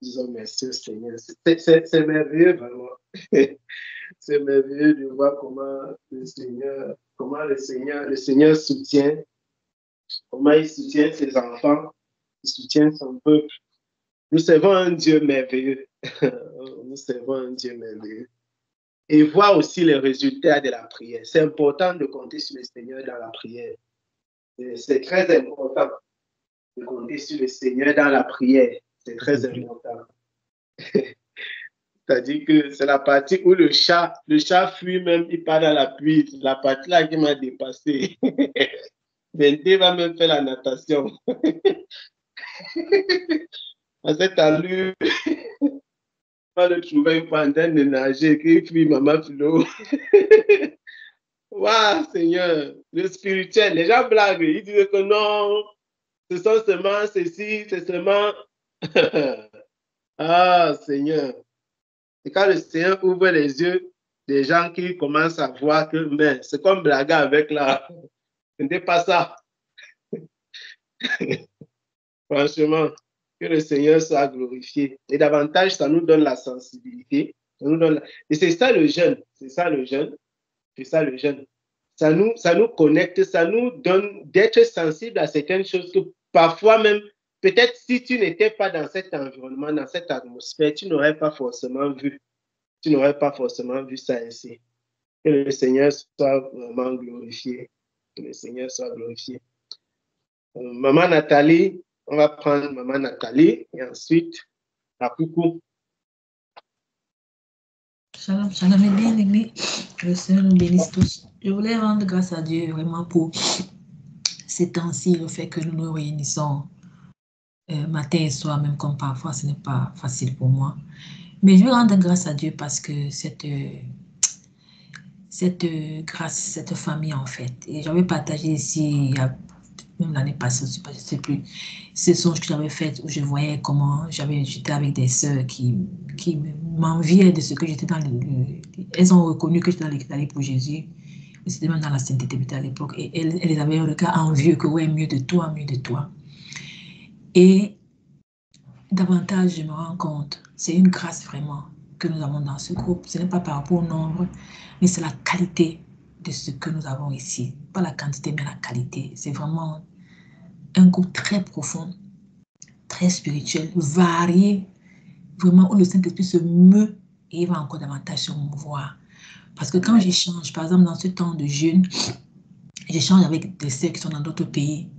S1: Disons merci au Seigneur. C'est merveilleux vraiment. C'est merveilleux de voir comment le Seigneur soutient, comment il soutient ses enfants, il soutient son peuple. Nous servons un Dieu merveilleux. Nous servons un Dieu merveilleux. Et voir aussi les résultats de la prière. C'est important de compter sur le Seigneur dans la prière. C'est très important de compter sur le Seigneur dans la prière. C'est très important. C'est-à-dire que c'est la partie où le chat fuit même, il part dans la pluie. C'est la partie là qui m'a dépassé. Venté va même faire la natation. À cette allure, on le trouver une fontaine de nager qui fuit maman Philo. Waouh, Seigneur, le spirituel, les gens blaguent. Ils disent que non, ce sont seulement ceci, c'est seulement. Ah, Seigneur. Et quand le Seigneur ouvre les yeux des gens qui commencent à voir que, mais c'est comme blaguer avec la. Ce n'est pas ça. Franchement, que le Seigneur soit glorifié. Et davantage, ça nous donne la sensibilité. Ça nous donne Et c'est ça le jeûne. C'est ça le jeûne. C'est ça le jeûne. ça nous connecte, ça nous donne d'être sensible à certaines choses que parfois même, peut-être si tu n'étais pas dans cet environnement, dans cette atmosphère, tu n'aurais pas forcément vu. Tu n'aurais pas forcément vu ça ainsi. Que le Seigneur soit vraiment glorifié. Que le Seigneur soit glorifié. Maman Nathalie, on va prendre Maman Nathalie et ensuite la coucou.
S3: Shalom, shalom et bien aimé. Que le Seigneur nous bénisse tous. Je voulais rendre grâce à Dieu vraiment pour ces temps-ci, le fait que nous nous réunissons matin et soir, même comme parfois ce n'est pas facile pour moi. Mais je veux rendre grâce à Dieu parce que cette grâce, cette famille en fait, et j'avais partagé ici, il y a même l'année passée, je ne sais plus, ces songes que j'avais fait où je voyais comment j'étais avec des sœurs qui m'enviaient de ce que j'étais dans elles ont reconnu que j'étais dans les pour Jésus. C'était même dans la sainteté à l'époque. Et elles avaient un regard envieux que ouais, mieux de toi, mieux de toi. Et davantage, je me rends compte, c'est une grâce vraiment que nous avons dans ce groupe. Ce n'est pas par rapport au nombre, mais c'est la qualité de ce que nous avons ici. Pas la quantité, mais la qualité. C'est vraiment un groupe très profond, très spirituel, varié, vraiment où le Saint-Esprit se meut et il va encore davantage se mouvoir. Parce que quand j'échange, par exemple, dans ce temps de jeûne, j'échange avec des sœurs qui sont dans d'autres pays,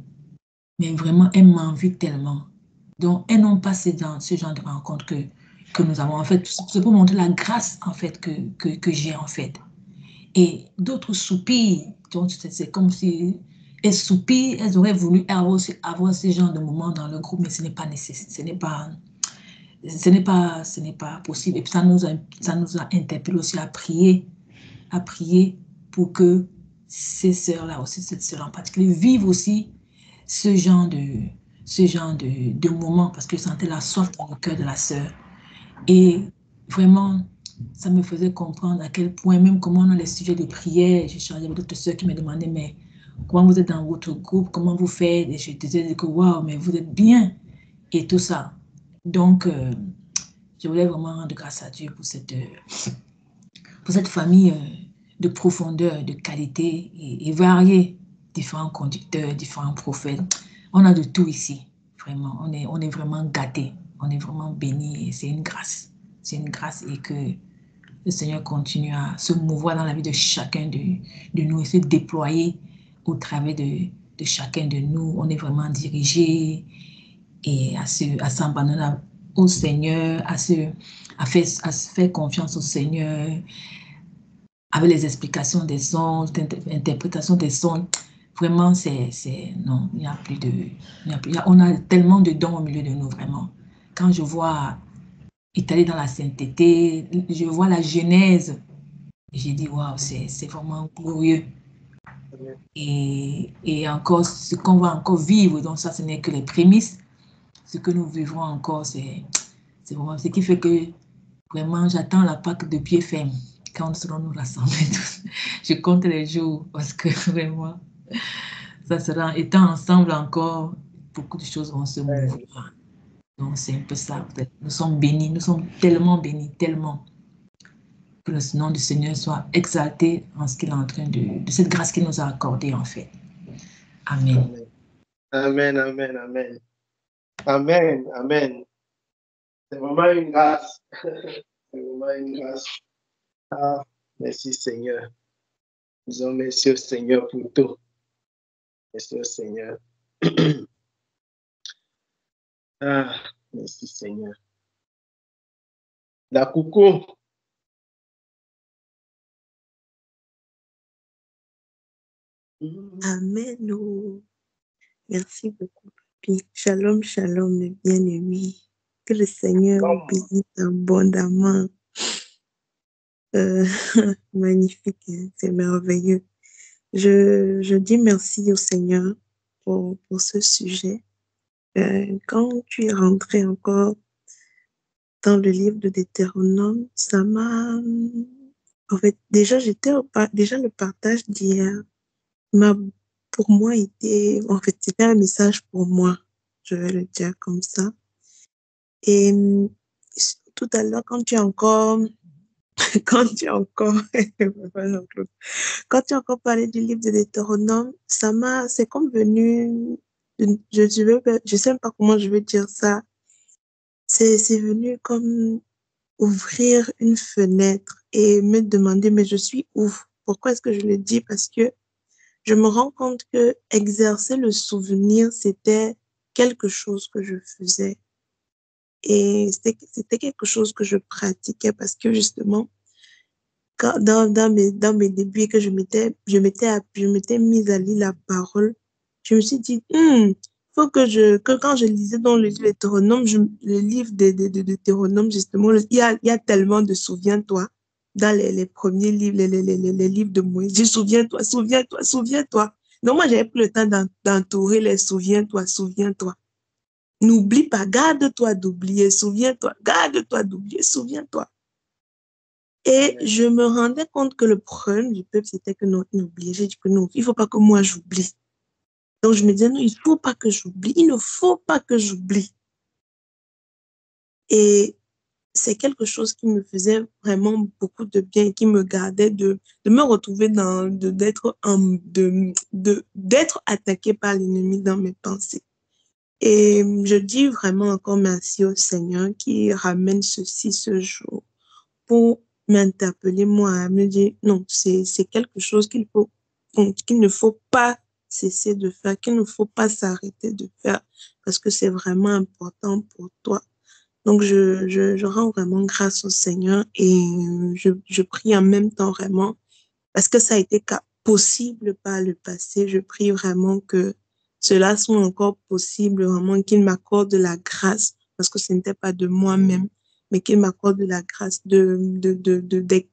S3: mais vraiment, elles m'envient tellement. Donc, elles n'ont pas ce genre de rencontres que nous avons. En fait, c'est pour montrer la grâce, en fait, que j'ai, en fait. Et d'autres soupirent. Donc, c'est comme si elles soupirent, elles auraient voulu avoir ce genre de moment dans le groupe, mais ce n'est pas nécessaire. Ce n'est pas possible. Et puis, ça nous a interpellé aussi à prier pour que ces sœurs-là aussi, cette sœur en particulier, vivent aussi ce genre de moment, parce que je sentais la soif dans le cœur de la sœur. Et vraiment, ça me faisait comprendre à quel point, même comment on a les sujets de prière, j'ai changé avec d'autres sœurs qui me demandaient, mais comment vous êtes dans votre groupe, comment vous faites? Et je disais que waouh, mais vous êtes bien, et tout ça. Donc, je voulais vraiment rendre grâce à Dieu pour cette famille de profondeur, de qualité et variée, différents conducteurs, différents prophètes. On a de tout ici, vraiment. On est vraiment gâtés, on est vraiment bénis et c'est une grâce. C'est une grâce et que le Seigneur continue à se mouvoir dans la vie de chacun de nous et se déployer au travers de chacun de nous. On est vraiment dirigé et à s'abandonner au Seigneur, à faire confiance au Seigneur, avec les explications des sons, l'interprétation des sons. Vraiment, non, il n'y a plus de... on a tellement de dons au milieu de nous, vraiment. Quand je vois étalé dans la sainteté, je vois la genèse, j'ai dit, waouh, c'est vraiment glorieux. Et encore, ce qu'on va encore vivre, donc ça, ce n'est que les prémices. Ce que nous vivrons encore, c'est vraiment ce qui fait que vraiment, j'attends la Pâque de pied ferme quand nous serons nous rassemblés tous. Je compte les jours parce que vraiment, ça sera, étant ensemble encore, beaucoup de choses vont se mouvoir. Donc, c'est un peu ça. Nous sommes bénis, nous sommes tellement bénis, tellement. Que le nom du Seigneur soit exalté en ce qu'il est en train de cette grâce qu'il nous a accordée, en fait. Amen.
S1: Amen, amen, amen. Amen, amen. C'est vraiment une grâce. C'est vraiment une grâce. Ah, merci Seigneur. Disons merci au Seigneur pour tout. Merci au Seigneur. Ah, merci Seigneur. La coucou.
S9: Amen. Oh. Merci beaucoup, Papi. Shalom, shalom, mes bien-aimés. Que le Seigneur vous bénisse abondamment. Magnifique, hein? C'est merveilleux. Je dis merci au Seigneur pour ce sujet. Quand tu es rentré encore dans le livre de Deutéronome, ça m'a... En fait, déjà le partage d'hier m'a pour moi en fait, c'était un message pour moi, je vais le dire comme ça. Et tout à l'heure, quand tu as encore quand tu as encore, quand tu as encore parlé du livre de Deutéronome, c'est comme venu, je sais même pas comment je vais dire ça. C'est venu comme ouvrir une fenêtre et me demander, mais je suis où? Pourquoi est-ce que je le dis? Parce que je me rends compte que exercer le souvenir, c'était quelque chose que je faisais. Et c'était quelque chose que je pratiquais parce que justement, dans mes débuts et que je m'étais mise à lire la parole, je me suis dit, faut que quand je lisais dans le livre Deutéronome, le livre de Deutéronome, justement, il y a tellement de souviens-toi dans les premiers livres, les livres de Moïse. Je dis, souviens-toi, souviens-toi, souviens-toi. Donc, moi, j'avais pris le temps d'entourer les souviens-toi, souviens-toi. N'oublie pas, garde-toi d'oublier, souviens-toi, garde-toi d'oublier, souviens-toi. Et je me rendais compte que le problème du peuple, c'était que non, il oubliait. J'ai dit que non, il ne faut pas que moi j'oublie. Donc je me disais, non, il ne faut pas que j'oublie. Il ne faut pas que j'oublie. Et c'est quelque chose qui me faisait vraiment beaucoup de bien et qui me gardait de me retrouver d'être attaqué par l'ennemi dans mes pensées. Et je dis vraiment encore merci au Seigneur qui ramène ceci ce jour pour m'interpeller, moi, à me dire, non, c'est quelque chose qu'il ne faut pas cesser de faire, qu'il ne faut pas s'arrêter de faire, parce que c'est vraiment important pour toi. Donc, je rends vraiment grâce au Seigneur et je prie en même temps vraiment, parce que ça a été possible par le passé, je prie vraiment que cela soit encore possible, vraiment qu'il m'accorde la grâce, parce que ce n'était pas de moi-même, mais qu'il m'accorde la grâce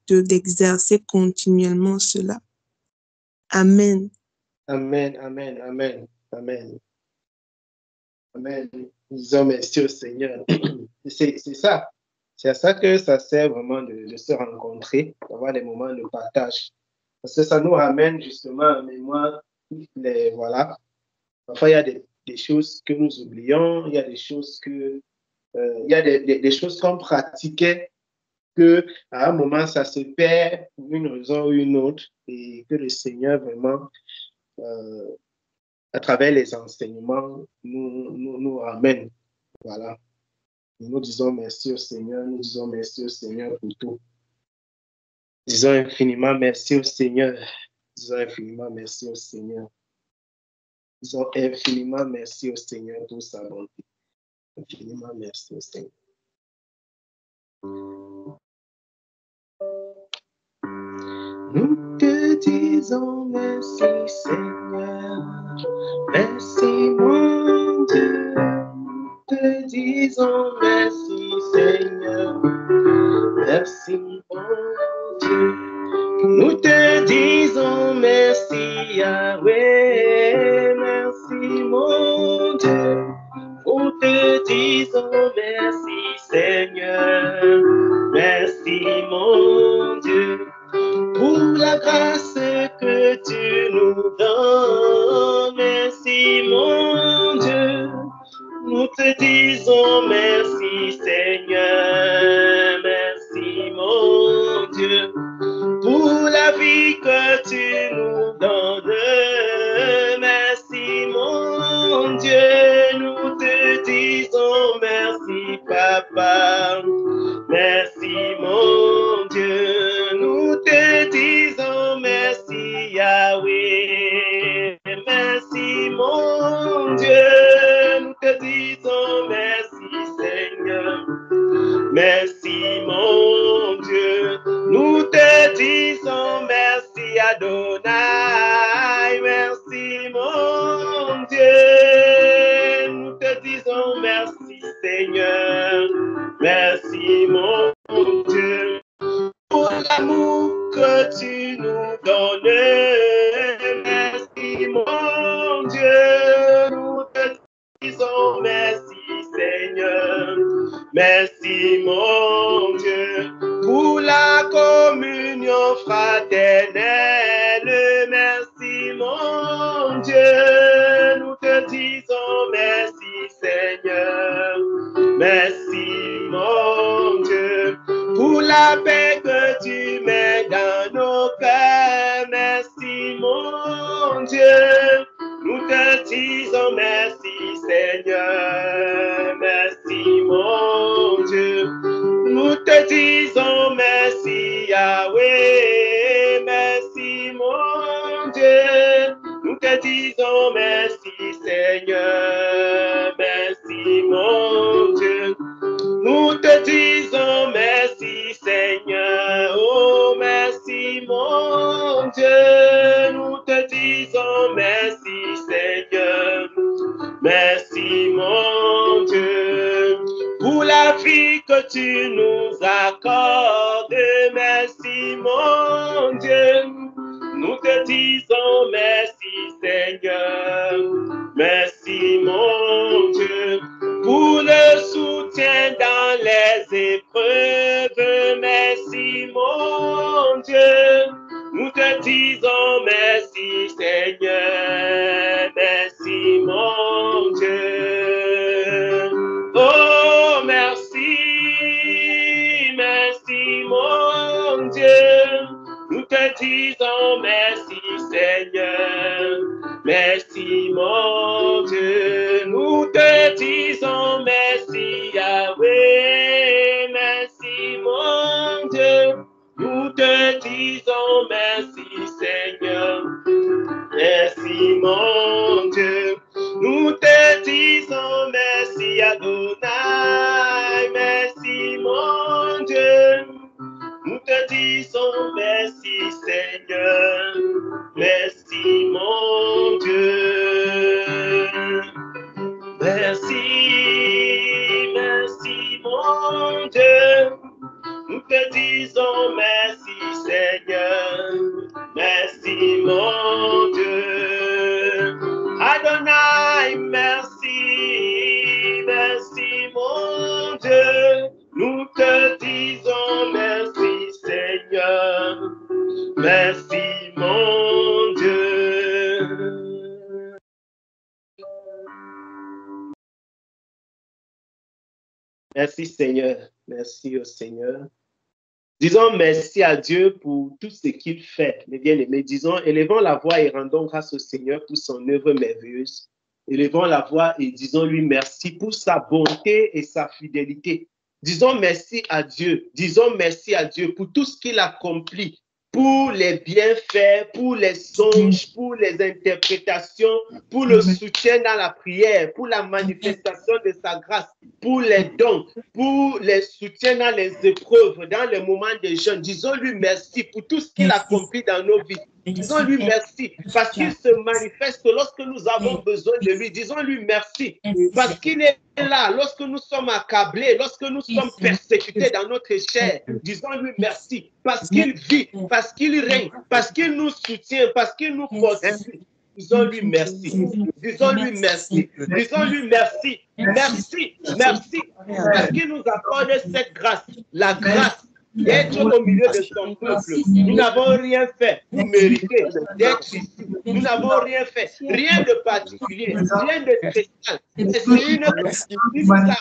S9: d'exercer continuellement cela. Amen.
S1: Amen, amen, amen, amen. Amen. Disons merci au Seigneur. C'est ça. C'est à ça que ça sert vraiment de se rencontrer, d'avoir des moments de partage. Parce que ça nous ramène justement en mémoire, voilà. Parfois, il y a des choses que nous oublions, il y a des choses il y a des choses qu'on pratiquait que à un moment, ça se perd pour une raison ou une autre et que le Seigneur vraiment, à travers les enseignements, nous ramène. Voilà. Nous disons merci au Seigneur, nous disons merci au Seigneur pour tout. Disons infiniment merci au Seigneur. Disons infiniment merci au Seigneur. Disons infiniment merci au Seigneur pour sa bonté. Infiniment merci au Seigneur. Nous te disons merci Seigneur. Merci mon Dieu. Nous te disons merci Seigneur. Merci mon Dieu. Nous te disons merci Yahweh. Merci mon Dieu. Nous te disons merci Seigneur. Merci mon Dieu. Pour la grâce que tu nous donnes. Merci mon Dieu. Nous te disons merci Seigneur. Merci mon Dieu. Pour la vie que tu nous donnes. Merci mon Dieu. Nous te disons merci Papa. Merci mon Dieu. Nous te disons merci Yahweh. Merci mon Dieu. Nous te disons merci Seigneur. Merci mon Dieu. Nous te disons merci Adonai. Merci mon Dieu. Nous te disons merci Seigneur. Merci mon Dieu. Pour l'amour que tu nous donnes. Merci mon Dieu. Nous te disons merci Seigneur. Merci mon Dieu. Pour la communion fraternelle. Merci mon Dieu. Nous te disons merci Seigneur. Merci mon Dieu. Pour la paix que disons merci Seigneur, merci mon Dieu. Nous te disons merci Yahweh, merci mon Dieu. Nous te disons merci Seigneur, merci mon Dieu. Nous te disons merci Seigneur, oh merci mon Dieu. Nous te disons merci Seigneur, merci mon Dieu. Pour la vie que tu nous accordes, merci mon Dieu. Nous te disons merci Seigneur, merci mon Dieu. Pour le soutien dans les épreuves, merci mon Dieu. Nous te disons merci Seigneur, merci mon Dieu. Oh merci, merci mon Dieu. Nous te disons merci Seigneur, merci mon Dieu. Nous te disons merci Yahweh, merci mon Dieu. Nous te disons merci Seigneur, merci mon Dieu. Nous te disons merci Adonai, merci mon Dieu. Nous te disons merci Seigneur, merci mon Dieu. Merci, merci mon Dieu. Nous te disons merci Seigneur, merci mon Dieu. Adonai, merci, merci mon Dieu. Nous te disons merci Seigneur, merci mon Dieu. Merci Seigneur, merci au Seigneur. Disons merci à Dieu pour tout ce qu'il fait, mes bien-aimés. Disons, élevons la voix et rendons grâce au Seigneur pour son œuvre merveilleuse. Élevons la voix et disons-lui merci pour sa bonté et sa fidélité. Disons merci à Dieu. Disons merci à Dieu pour tout ce qu'il accomplit, pour les bienfaits, pour les songes, pour les interprétations, pour le soutien dans la prière, pour la manifestation de sa grâce, pour les dons, pour les soutiens dans les épreuves, dans les moments de jeûne. Disons-lui merci pour tout ce qu'il accomplit dans nos vies. Disons-lui merci parce qu'il se manifeste lorsque nous avons besoin de lui. Disons-lui merci parce qu'il est là lorsque nous sommes accablés, lorsque nous sommes persécutés dans notre chair. Disons-lui merci parce qu'il vit, parce qu'il règne, parce qu'il nous soutient, parce qu'il nous fortifie. Disons-lui merci. Disons-lui merci. Disons-lui merci. Merci. Merci. Parce qu'il nous accorde cette grâce. La grâce d'être au milieu de son peuple. Nous n'avons rien fait pour mériter d'être ici. Nous n'avons rien fait. Rien de particulier. Rien de spécial. C'est une grâce qui nous a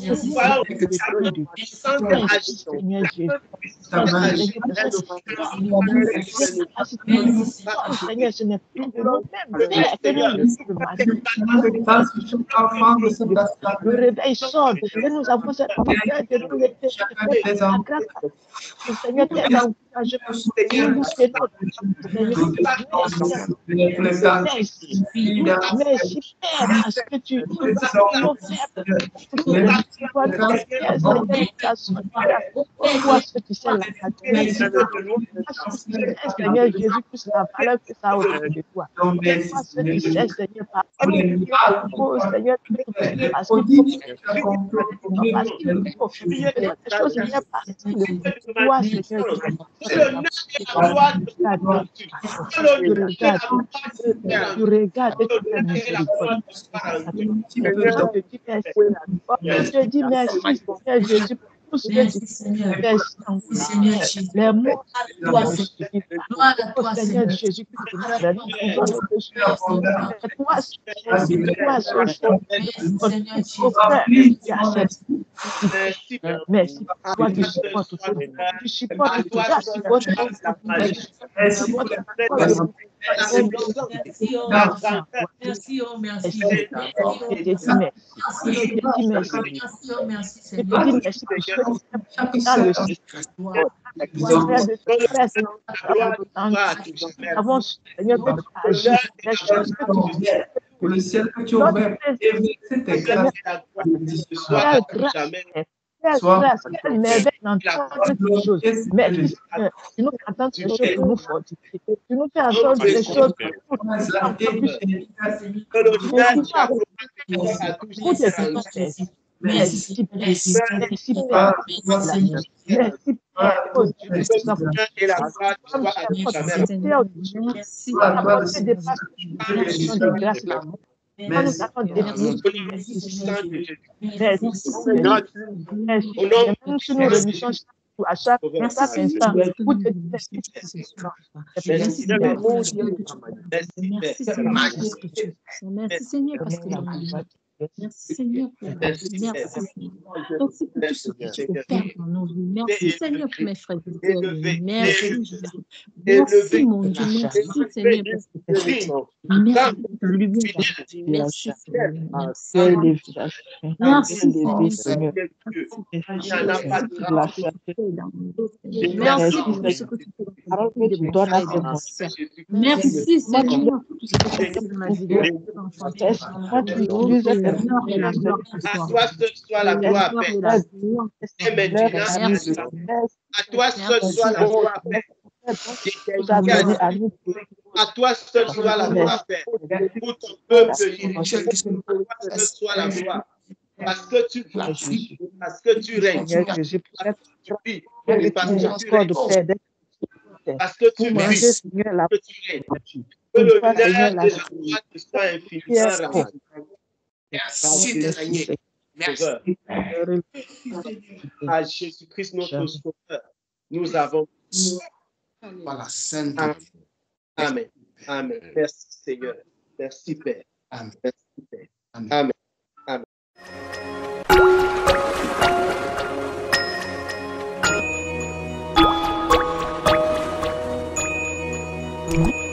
S3: Merci,
S1: Voilà,
S3: Seigneur. Merci, Seigneur Jésus. Seigneur, ce n'est plus de nous-mêmes, Père, que nous le réveil sort, que nous avons cette prière de nous laisser la grâce. Seigneur, tes encouragements, merci, Père, parce que tu Seigneur Jésus-Christ, la valeur que ça a au-delà de toi. Parce que tu sais, Seigneur, par Seigneur, parce que choses bien parties de toi, Seigneur. Tu regardes et tu fais miséricorde. Je dis merci, Seigneur Jésus, pour tout ce que tu fais. Les mots à toi, Seigneur Jésus, merci, toi qui supportes tout. Tu supportes tout.
S7: Que le ciel que tu ouvres et verser tes grâces.
S3: Quelle merveille d'entendre ces choses. Mais tu nous fais entendre ces choses pour nous fortifier. Tu nous fais entendre ces choses pour nous merci, merci, Père. À chaque instant,
S10: merci Seigneur parce que merci Seigneur pour merci aussi pour tout ce que tu peux faire dans nos vies. Merci Seigneur pour mes frères et sœurs. Merci mon Dieu. Merci Seigneur parce que merci pour ta lumière. Merci Seigneur. Merci pour ce que tu peux faire. Merci Seigneur pour tout ce que tu fais dans ma vie.
S1: À toi seul soit la gloire, Père. Et maintenant, à toi seul soit la gloire, Père. À toi seul soit la gloire, Père. Pour ton peuple, à toi seul soit la gloire. Parce que tu vis, parce que tu règnes, parce que tu vis, et parce que tu vis, que tu règnes. Que le nerf de la gloire te soit infiniment rempli. Merci de régner. Merci. À Jésus-Christ, notre Sauveur, nous avons.
S2: Voilà, Sainte.
S1: Amen. Amen. Merci, Seigneur. Merci, Père.
S2: Amen.
S1: Merci, Père. Amen. Amen. Amen.